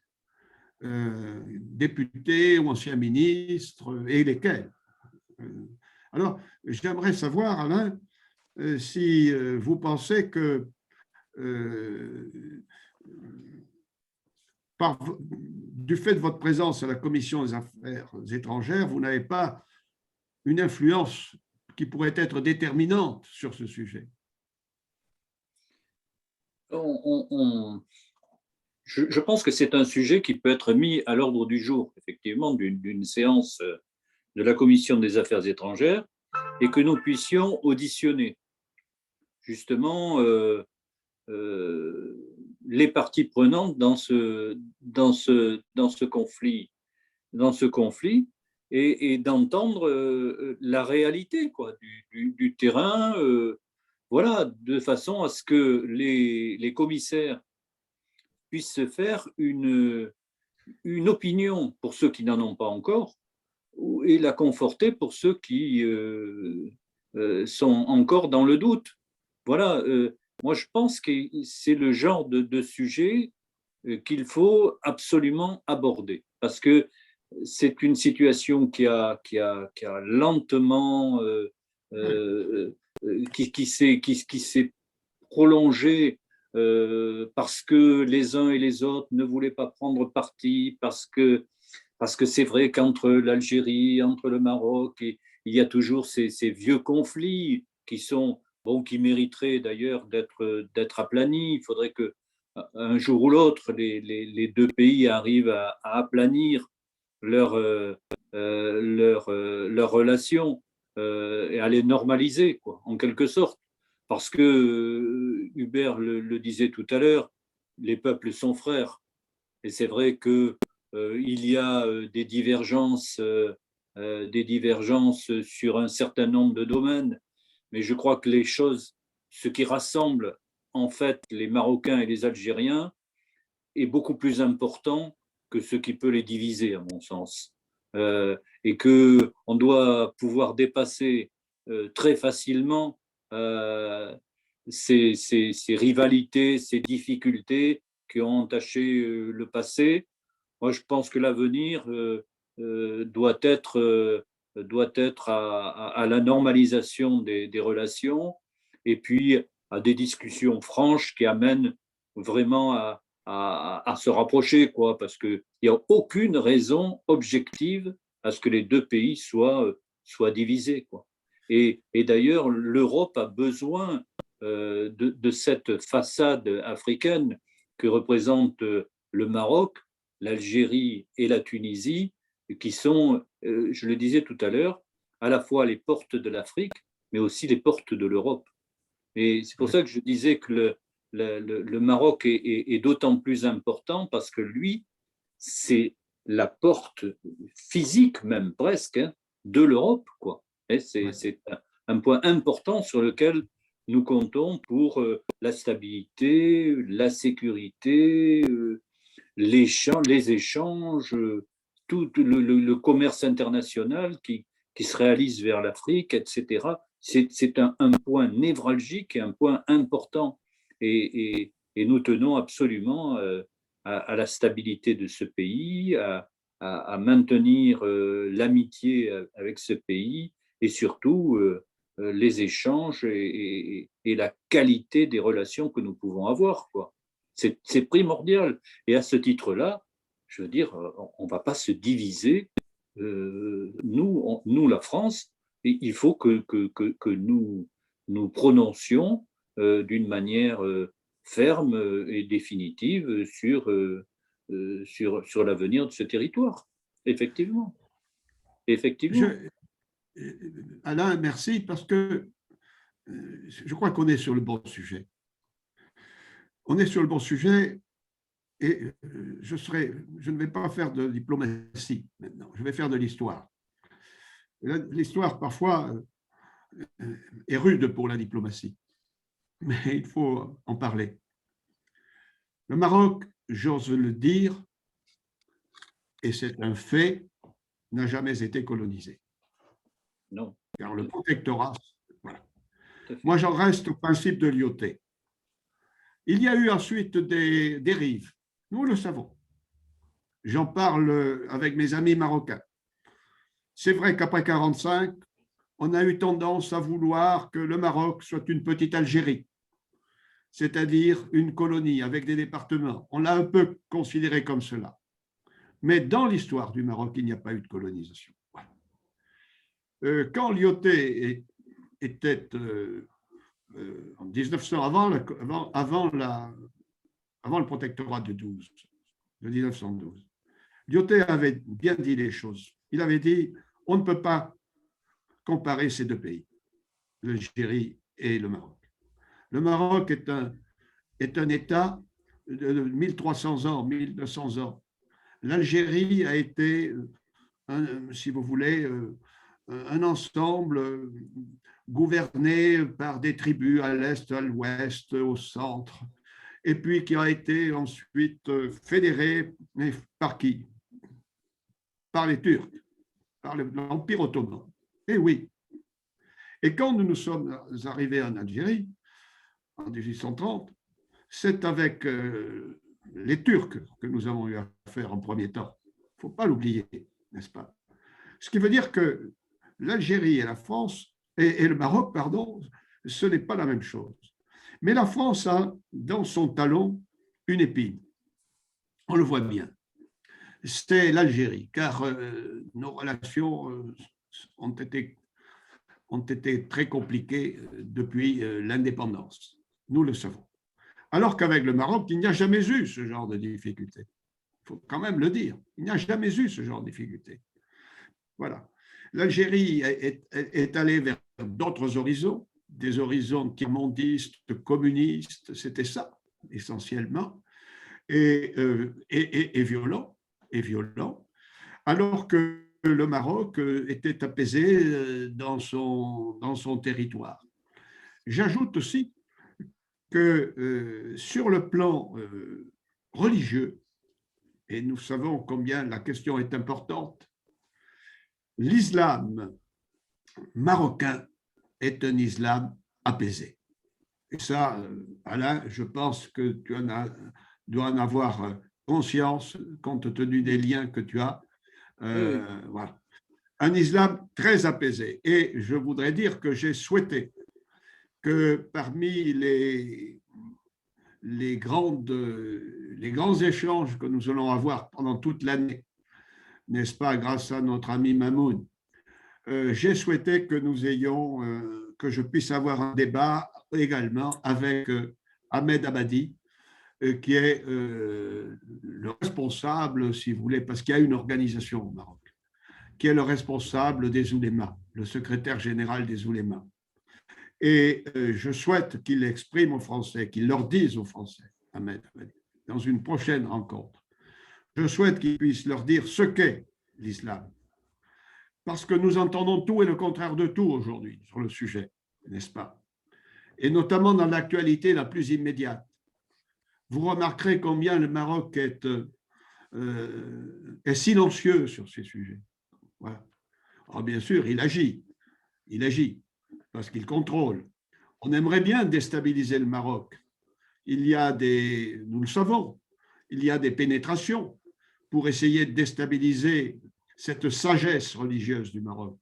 députés ou anciens ministres, et lesquels. Alors, j'aimerais savoir, Alain, si vous pensez que du fait de votre présence à la Commission des affaires étrangères, vous n'avez pas une influence qui pourrait être déterminante sur ce sujet. Je pense que c'est un sujet qui peut être mis à l'ordre du jour, effectivement, d'une séance de la Commission des affaires étrangères et que nous puissions auditionner justement les parties prenantes dans ce conflit et d'entendre la réalité quoi, du terrain, voilà, de façon à ce que les commissaires puissent se faire une opinion pour ceux qui n'en ont pas encore et la conforter pour ceux qui sont encore dans le doute. Voilà, moi je pense que c'est le genre de sujet qu'il faut absolument aborder parce que c'est une situation qui a lentement qui s'est prolongée parce que les uns et les autres ne voulaient pas prendre parti, parce que c'est vrai qu'entre l'Algérie, entre le Maroc, il y a toujours ces vieux conflits qui sont qui mériteraient d'ailleurs d'être aplanis. Il faudrait que un jour ou l'autre, les deux pays arrivent à aplanir leurs relations et à les normaliser, quoi, en quelque sorte. Parce que Hubert le disait tout à l'heure, les peuples sont frères. Et c'est vrai qu'il y a des divergences sur un certain nombre de domaines, mais je crois que ce qui rassemble en fait les Marocains et les Algériens est beaucoup plus important que ce qui peut les diviser, à mon sens. Et qu'on doit pouvoir dépasser très facilement ces rivalités, ces difficultés qui ont entaché le passé. Moi, je pense que l'avenir doit être à la normalisation des relations et puis à des discussions franches qui amènent vraiment à se rapprocher, quoi, parce qu'il n'y a aucune raison objective à ce que les deux pays soient divisés, quoi. Et d'ailleurs, l'Europe a besoin de cette façade africaine que représentent le Maroc, l'Algérie et la Tunisie, qui sont, je le disais tout à l'heure, à la fois les portes de l'Afrique, mais aussi les portes de l'Europe. Et c'est pour ça que je disais que le Maroc est d'autant plus important parce que lui, c'est la porte physique même presque de l'Europe, quoi. Et c'est un point important sur lequel nous comptons pour la stabilité, la sécurité, les échanges, tout le commerce international qui se réalise vers l'Afrique, etc. C'est un point névralgique et un point important. Et nous tenons absolument à la stabilité de ce pays, à maintenir l'amitié avec ce pays et surtout les échanges et la qualité des relations que nous pouvons avoir, quoi. C'est primordial. Et à ce titre-là, je veux dire, on ne va pas se diviser. Nous, la France, il faut que nous prononcions d'une manière ferme et définitive sur l'avenir de ce territoire. Effectivement. Effectivement. Alain, merci, parce que je crois qu'on est sur le bon sujet. On est sur le bon sujet et je ne vais pas faire de diplomatie maintenant, je vais faire de l'histoire. L'histoire, parfois, est rude pour la diplomatie, mais il faut en parler. Le Maroc, j'ose le dire, et c'est un fait, n'a jamais été colonisé. Non. Car le protectorat, voilà. Moi, j'en reste au principe de Lyautey. Il y a eu ensuite des dérives, nous le savons. J'en parle avec mes amis marocains. C'est vrai qu'après 1945, on a eu tendance à vouloir que le Maroc soit une petite Algérie, c'est-à-dire une colonie avec des départements. On l'a un peu considéré comme cela. Mais dans l'histoire du Maroc, il n'y a pas eu de colonisation. Quand Lyautey était en 1900, avant le protectorat de 1912, Lyautey avait bien dit les choses. Il avait dit, on ne peut pas comparer ces deux pays, l'Algérie et le Maroc. Le Maroc est un État de 1300 ans, 1200 ans. L'Algérie a été, si vous voulez, un ensemble gouverné par des tribus à l'est, à l'ouest, au centre, et puis qui a été ensuite fédéré, mais par qui? Par les Turcs, par l'Empire ottoman. Et oui. Et quand nous sommes arrivés en Algérie, en 1830, c'est avec les Turcs que nous avons eu affaire en premier temps. Il ne faut pas l'oublier, n'est-ce pas? Ce qui veut dire que l'Algérie et la France, et le Maroc, pardon, ce n'est pas la même chose. Mais la France a dans son talon une épine. On le voit bien. C'est l'Algérie, car nos relations ont été très compliquées depuis l'indépendance. Nous le savons. Alors qu'avec le Maroc, il n'y a jamais eu ce genre de difficulté. Il faut quand même le dire. Il n'y a jamais eu ce genre de difficulté. Voilà. L'Algérie est allée vers d'autres horizons, des horizons tiers-mondistes, communistes, c'était ça, essentiellement, et violents, alors que le Maroc était apaisé dans son territoire. J'ajoute aussi que sur le plan religieux, et nous savons combien la question est importante, l'islam marocain est un islam apaisé. Et ça, Alain, je pense que tu dois en avoir conscience compte tenu des liens que tu as. Oui. Voilà. Un islam très apaisé. Et je voudrais dire que j'ai souhaité que parmi les grands échanges que nous allons avoir pendant toute l'année, n'est-ce pas, grâce à notre ami Mamoun, j'ai souhaité que que je puisse avoir un débat également avec Ahmed Abadi, qui est le responsable, si vous voulez, parce qu'il y a une organisation au Maroc, qui est le responsable des oulémas, le secrétaire général des oulémas. Et je souhaite qu'il exprime aux Français, qu'il leur dise aux Français, Ahmed Abadi, dans une prochaine rencontre, je souhaite qu'il puisse leur dire ce qu'est l'islam. Parce que nous entendons tout et le contraire de tout aujourd'hui sur le sujet, n'est-ce pas? et notamment dans l'actualité la plus immédiate. Vous remarquerez combien le Maroc est silencieux sur ces sujets. Voilà. Alors bien sûr, il agit parce qu'il contrôle. On aimerait bien déstabiliser le Maroc. Il y a nous le savons, il y a des pénétrations pour essayer de déstabiliser cette sagesse religieuse du Maroc.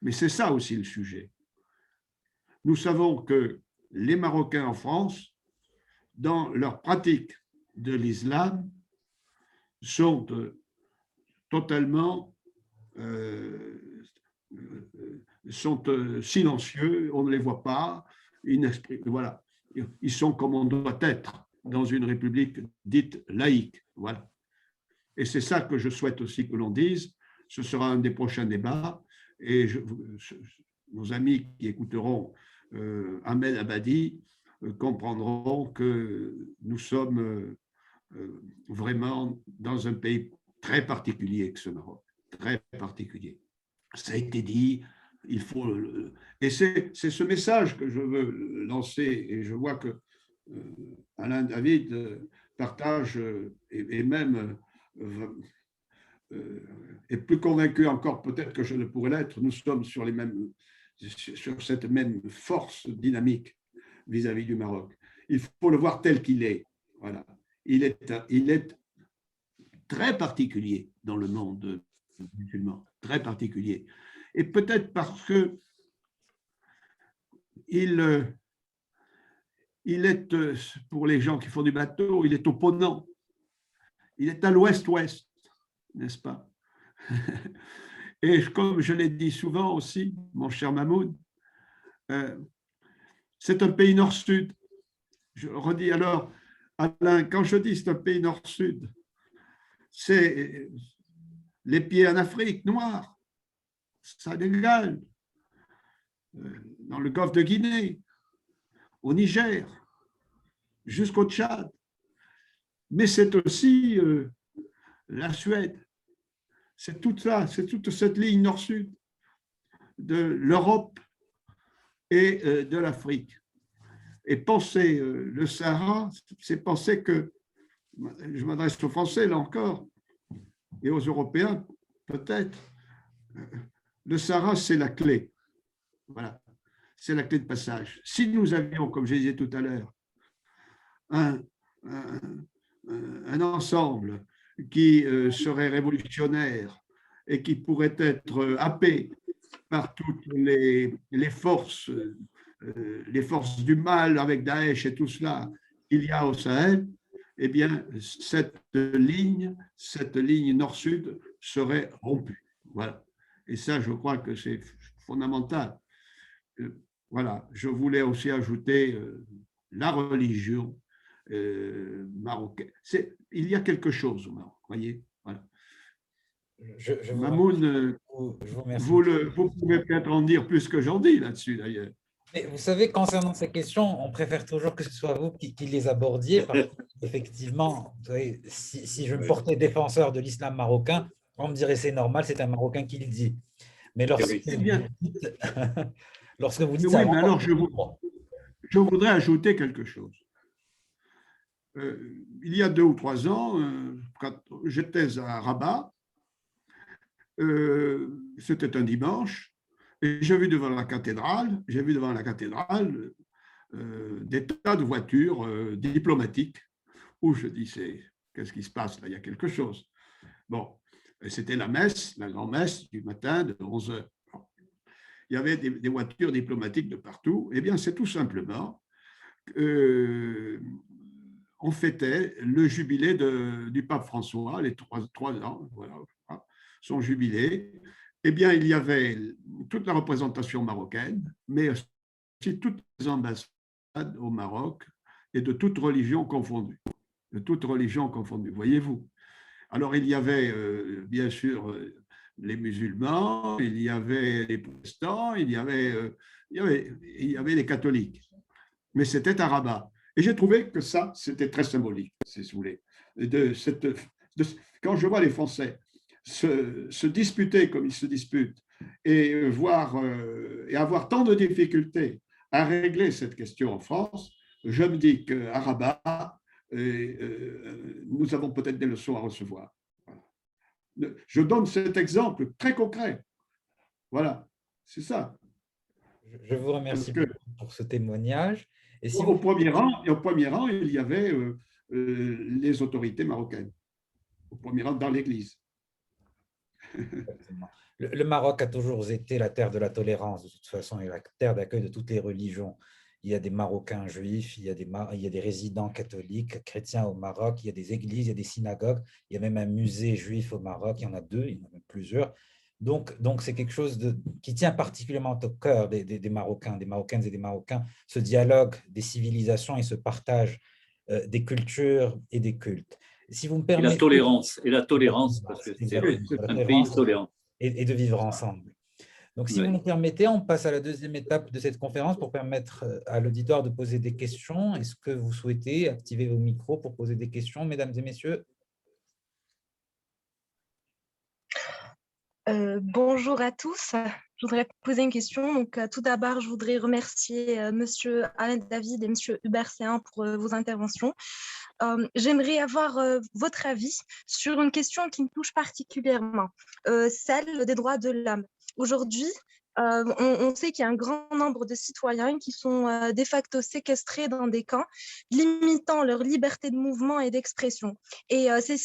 Mais c'est ça aussi le sujet. Nous savons que les Marocains en France, dans leur pratique de l'islam, sont totalement silencieux, on ne les voit pas, voilà. Ils sont comme on doit être dans une république dite laïque. Voilà. Et c'est ça que je souhaite aussi que l'on dise. Ce sera un des prochains débats. Et nos amis qui écouteront Ahmed Abadi comprendront que nous sommes vraiment dans un pays très particulier que ce Maroc, très particulier. Ça a été dit, il faut... Et c'est ce message que je veux lancer, et je vois que Alain David partage et même est plus convaincu encore peut-être que je ne pourrais l'être. Nous sommes sur cette même force dynamique vis-à-vis du Maroc. Il faut le voir tel qu'il est. Voilà. Il est très particulier dans le monde musulman, très particulier. Et peut-être parce que il est, pour les gens qui font du bateau, il est opponent. Il est à l'ouest-ouest, n'est-ce pas? Et comme je l'ai dit souvent aussi, mon cher Mahmoud, c'est un pays nord-sud. Je redis alors, Alain, quand je dis c'est un pays nord-sud, c'est les pieds en Afrique noire, Sénégal, dans le golfe de Guinée, au Niger, jusqu'au Tchad. Mais c'est aussi la Suède. C'est tout ça, c'est toute cette ligne nord-sud de l'Europe et de l'Afrique. Et penser le Sahara, c'est penser que, je m'adresse aux Français là encore, et aux Européens peut-être, le Sahara c'est la clé. Voilà, c'est la clé de passage. Si nous avions, comme je disais tout à l'heure, un ensemble qui serait révolutionnaire et qui pourrait être happé par toutes les forces du mal avec Daesh et tout cela qu'il y a au Sahel, eh bien, cette ligne nord-sud serait rompue. Voilà. Et ça, je crois que c'est fondamental. Voilà. Je voulais aussi ajouter la religion marocaine. Il y a quelque chose au Maroc, voyez. Voilà. Mamoun, vous pouvez peut-être en dire plus que j'en dis là-dessus, d'ailleurs. Mais vous savez, concernant ces questions, on préfère toujours que ce soit vous qui les abordiez, parce qu'effectivement, vous savez, si je me portais défenseur de l'islam marocain, on me dirait c'est normal, c'est un Marocain qui le dit. Mais lorsque vous dites ça, oui, mais alors je voudrais ajouter quelque chose. Il y a 2 ou 3 ans, quand j'étais à Rabat, c'était un dimanche, et j'ai vu devant la cathédrale des tas de voitures diplomatiques où je dis, qu'est-ce qui se passe là? Il y a quelque chose. Bon, c'était la messe, la grand-messe du matin de 11 heures. Il y avait des voitures diplomatiques de partout. Eh bien, c'est tout simplement on fêtait le jubilé du pape François, les 3 ans, voilà, son jubilé. Eh bien, il y avait toute la représentation marocaine, mais aussi toutes les ambassades au Maroc et de toute religion confondue. Voyez-vous. Alors, il y avait bien sûr les musulmans, il y avait les protestants, il y avait les catholiques. Mais c'était à Rabat. Et j'ai trouvé que ça, c'était très symbolique, si vous voulez. Quand je vois les Français se disputer comme ils se disputent et avoir tant de difficultés à régler cette question en France, je me dis qu'à Rabat, nous avons peut-être des leçons à recevoir. Voilà. Je donne cet exemple très concret. Voilà, c'est ça. Je vous remercie Que, beaucoup pour ce témoignage. Et si vous... au premier rang, il y avait les autorités marocaines. Au premier rang, dans l'Église. Exactement. Le Maroc a toujours été la terre de la tolérance, de toute façon, et la terre d'accueil de toutes les religions. Il y a des Marocains juifs, il y a des résidents catholiques, chrétiens au Maroc, il y a des églises, il y a des synagogues, il y a même un musée juif au Maroc, il y en a deux, il y en a même plusieurs. Donc c'est quelque chose qui tient particulièrement au cœur des Marocains, des Marocaines et des Marocains, ce dialogue des civilisations et ce partage des cultures et des cultes. Si vous me permettez, et la tolérance, parce que c'est un pays tolérant. Et de vivre ensemble. Donc, si vous nous permettez, on passe à la deuxième étape de cette conférence pour permettre à l'auditoire de poser des questions. Est-ce que vous souhaitez activer vos micros pour poser des questions, mesdames et messieurs? Bonjour à tous. Je voudrais poser une question. Donc, tout d'abord, je voudrais remercier Monsieur Alain David et Monsieur Hubert Séan pour vos interventions. J'aimerais avoir votre avis sur une question qui me touche particulièrement, celle des droits de l'homme. Aujourd'hui, on sait qu'il y a un grand nombre de citoyens qui sont de facto séquestrés dans des camps, limitant leur liberté de mouvement et d'expression. Et ces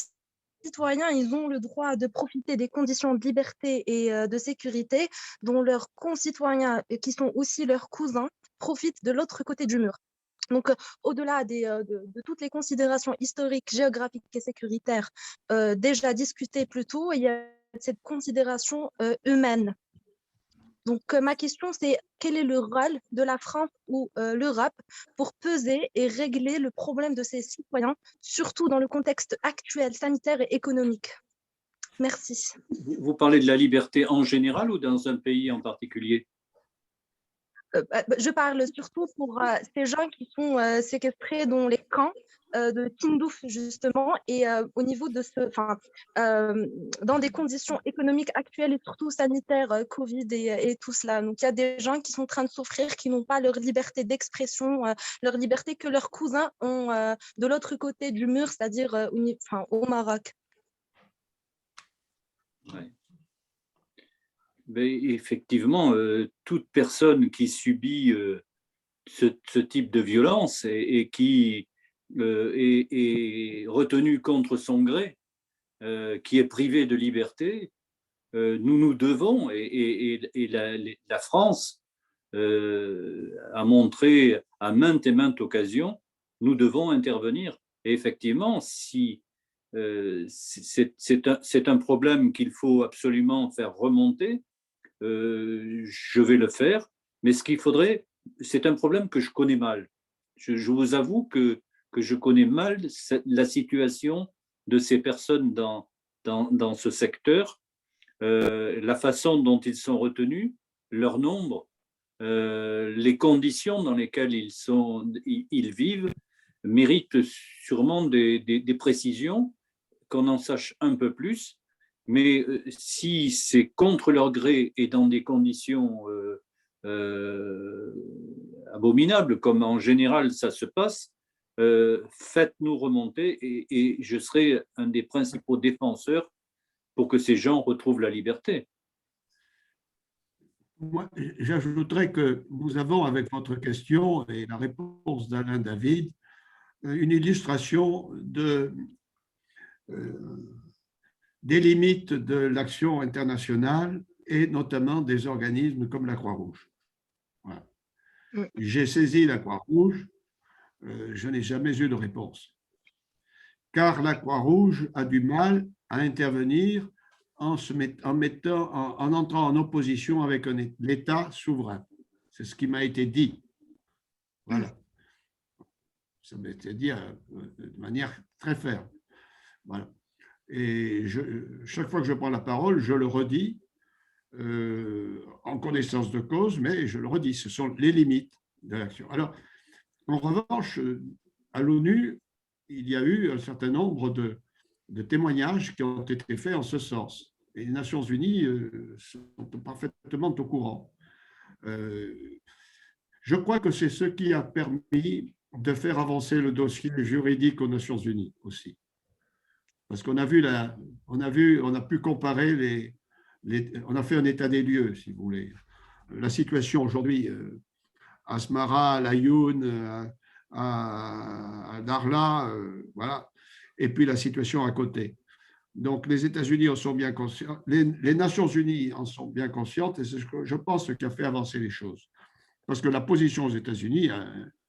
citoyens, ils ont le droit de profiter des conditions de liberté et de sécurité dont leurs concitoyens, qui sont aussi leurs cousins, profitent de l'autre côté du mur. Donc, au-delà de toutes les considérations historiques, géographiques et sécuritaires déjà discutées plus tôt, il y a cette considération humaine. Donc, ma question, c'est quel est le rôle de la France ou l'Europe pour peser et régler le problème de ces citoyens, surtout dans le contexte actuel, sanitaire et économique? Merci. Vous parlez de la liberté en général ou dans un pays en particulier? Je parle surtout pour ces gens qui sont séquestrés dans les camps de Tindouf, justement, et au niveau de dans des conditions économiques actuelles et surtout sanitaires, Covid et tout cela. Donc, il y a des gens qui sont en train de souffrir, qui n'ont pas leur liberté d'expression, leur liberté que leurs cousins ont de l'autre côté du mur, c'est-à-dire au Maroc. Ouais. Mais effectivement, toute personne qui subit ce type de violence et qui est retenue contre son gré, qui est privée de liberté, nous devons, et la France a montré à maintes et maintes occasions, nous devons intervenir. Et effectivement, si c'est un problème qu'il faut absolument faire remonter, je vais le faire, mais ce qu'il faudrait, c'est un problème que je connais mal. Je vous avoue que je connais mal la situation de ces personnes dans ce secteur, la façon dont ils sont retenus, leur nombre, les conditions dans lesquelles ils vivent méritent sûrement des précisions, qu'on en sache un peu plus. Mais si c'est contre leur gré et dans des conditions abominables, comme en général ça se passe, faites-nous remonter et je serai un des principaux défenseurs pour que ces gens retrouvent la liberté. Moi, j'ajouterais que nous avons, avec votre question et la réponse d'Alain David, une illustration des limites de l'action internationale et notamment des organismes comme la Croix-Rouge. Voilà. J'ai saisi la Croix-Rouge, je n'ai jamais eu de réponse. Car la Croix-Rouge a du mal à intervenir en entrant en opposition avec l'État souverain. C'est ce qui m'a été dit. Voilà. Ça m'a été dit de manière très ferme. Voilà. Et chaque fois que je prends la parole, je le redis en connaissance de cause, mais je le redis, ce sont les limites de l'action. Alors, en revanche, à l'ONU, il y a eu un certain nombre de témoignages qui ont été faits en ce sens. Et les Nations Unies sont parfaitement au courant. Je crois que c'est ce qui a permis de faire avancer le dossier juridique aux Nations Unies aussi. Parce qu'on a vu, on a pu comparer on a fait un état des lieux, si vous voulez. La situation aujourd'hui, à Asmara, à Laayoune, à Darla, voilà, et puis la situation à côté. Donc, les États-Unis en sont bien conscients, les Nations Unies en sont bien conscientes, et c'est, je pense, ce qui a fait avancer les choses. Parce que la position aux États-Unis,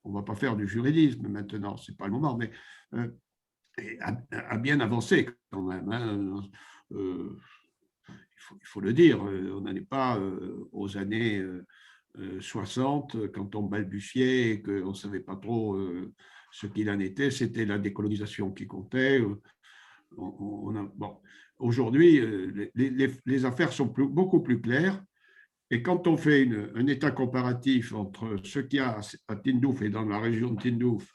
on ne va pas faire du juridisme maintenant, ce n'est pas le moment, mais a bien avancé quand même. Hein. Il faut le dire, on n'en est pas aux années 60, quand on balbutiait et qu'on ne savait pas trop ce qu'il en était, c'était la décolonisation qui comptait. Bon. Aujourd'hui, les affaires sont beaucoup plus claires. Et quand on fait un état comparatif entre ce qu'il y a à Tindouf et dans la région de Tindouf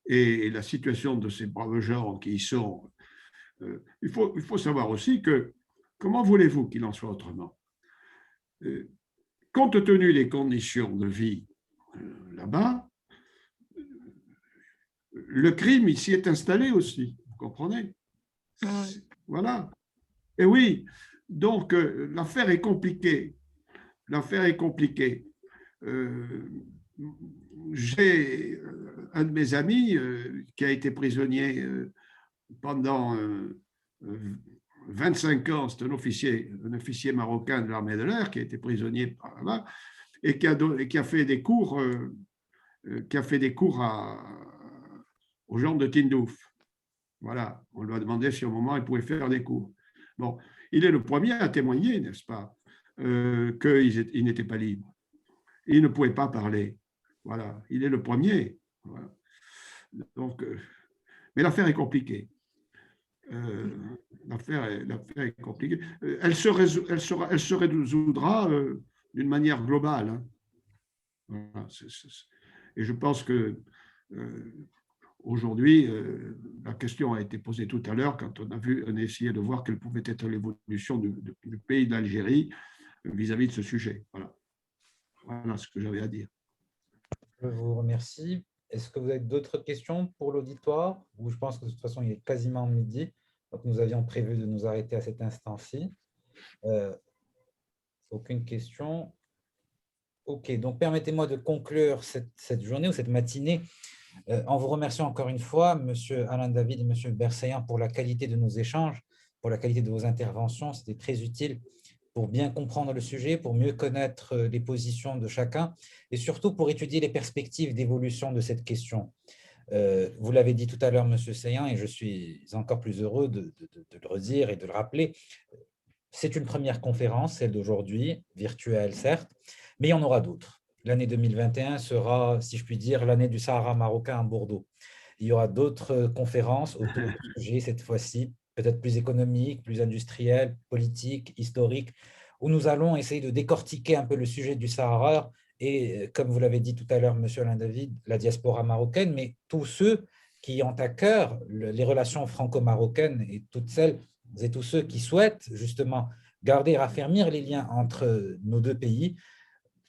et la situation de ces braves gens qui y sont, il faut savoir aussi que, comment voulez-vous qu'il en soit autrement? Compte tenu des conditions de vie là-bas, le crime ici est installé aussi, vous comprenez? Voilà. Et oui, donc l'affaire est compliquée. L'affaire est compliquée. J'ai un de mes amis qui a été prisonnier pendant 25 ans, c'est un officier marocain de l'armée de l'air qui a été prisonnier par là et qui a fait des cours, aux gens de Tindouf. Voilà, on lui a demandé si au moment il pouvait faire des cours. Bon, il est le premier à témoigner, n'est-ce pas, qu'il n'était pas libre. Il ne pouvait pas parler. Voilà, il est le premier. Voilà. Donc, mais l'affaire est compliquée. L'affaire est compliquée. Elle se résoudra d'une manière globale. Hein. Voilà, et je pense que aujourd'hui, la question a été posée tout à l'heure quand on a essayé de voir quelle pouvait être l'évolution du pays d'Algérie vis-à-vis de ce sujet. Voilà. Voilà ce que j'avais à dire. Je vous remercie. Est-ce que vous avez d'autres questions pour l'auditoire? Ou je pense que de toute façon, il est quasiment midi. Donc, nous avions prévu de nous arrêter à cet instant-ci. Aucune question. OK, donc permettez-moi de conclure cette journée ou cette matinée en vous remerciant encore une fois, M. Alain David et M. Berseyan, pour la qualité de nos échanges, pour la qualité de vos interventions. C'était très utile pour bien comprendre le sujet, pour mieux connaître les positions de chacun et surtout pour étudier les perspectives d'évolution de cette question. Vous l'avez dit tout à l'heure, M. Saillant, et je suis encore plus heureux de le redire et de le rappeler. C'est une première conférence, celle d'aujourd'hui, virtuelle certes, mais il y en aura d'autres. L'année 2021 sera, si je puis dire, l'année du Sahara marocain à Bordeaux. Il y aura d'autres conférences autour du sujet, cette fois-ci, peut-être plus économiques, plus industrielles, politiques, historiques, où nous allons essayer de décortiquer un peu le sujet du Sahara et, comme vous l'avez dit tout à l'heure, M. Alain David, la diaspora marocaine, mais tous ceux qui ont à cœur les relations franco-marocaines et toutes celles et tous ceux qui souhaitent justement garder et raffermir les liens entre nos deux pays,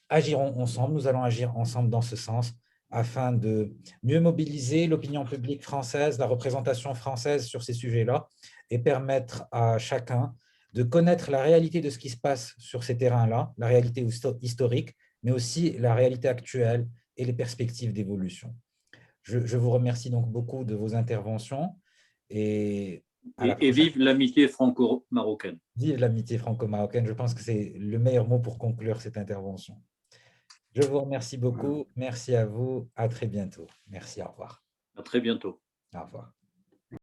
agiront ensemble, nous allons agir ensemble dans ce sens afin de mieux mobiliser l'opinion publique française, la représentation française sur ces sujets-là et permettre à chacun de connaître la réalité de ce qui se passe sur ces terrains-là, la réalité historique, mais aussi la réalité actuelle et les perspectives d'évolution. Je vous remercie donc beaucoup de vos interventions et vive l'amitié franco-marocaine. Vive l'amitié franco-marocaine, je pense que c'est le meilleur mot pour conclure cette intervention. Je vous remercie beaucoup. Merci à vous. À très bientôt. Merci. Au revoir. À très bientôt. Au revoir.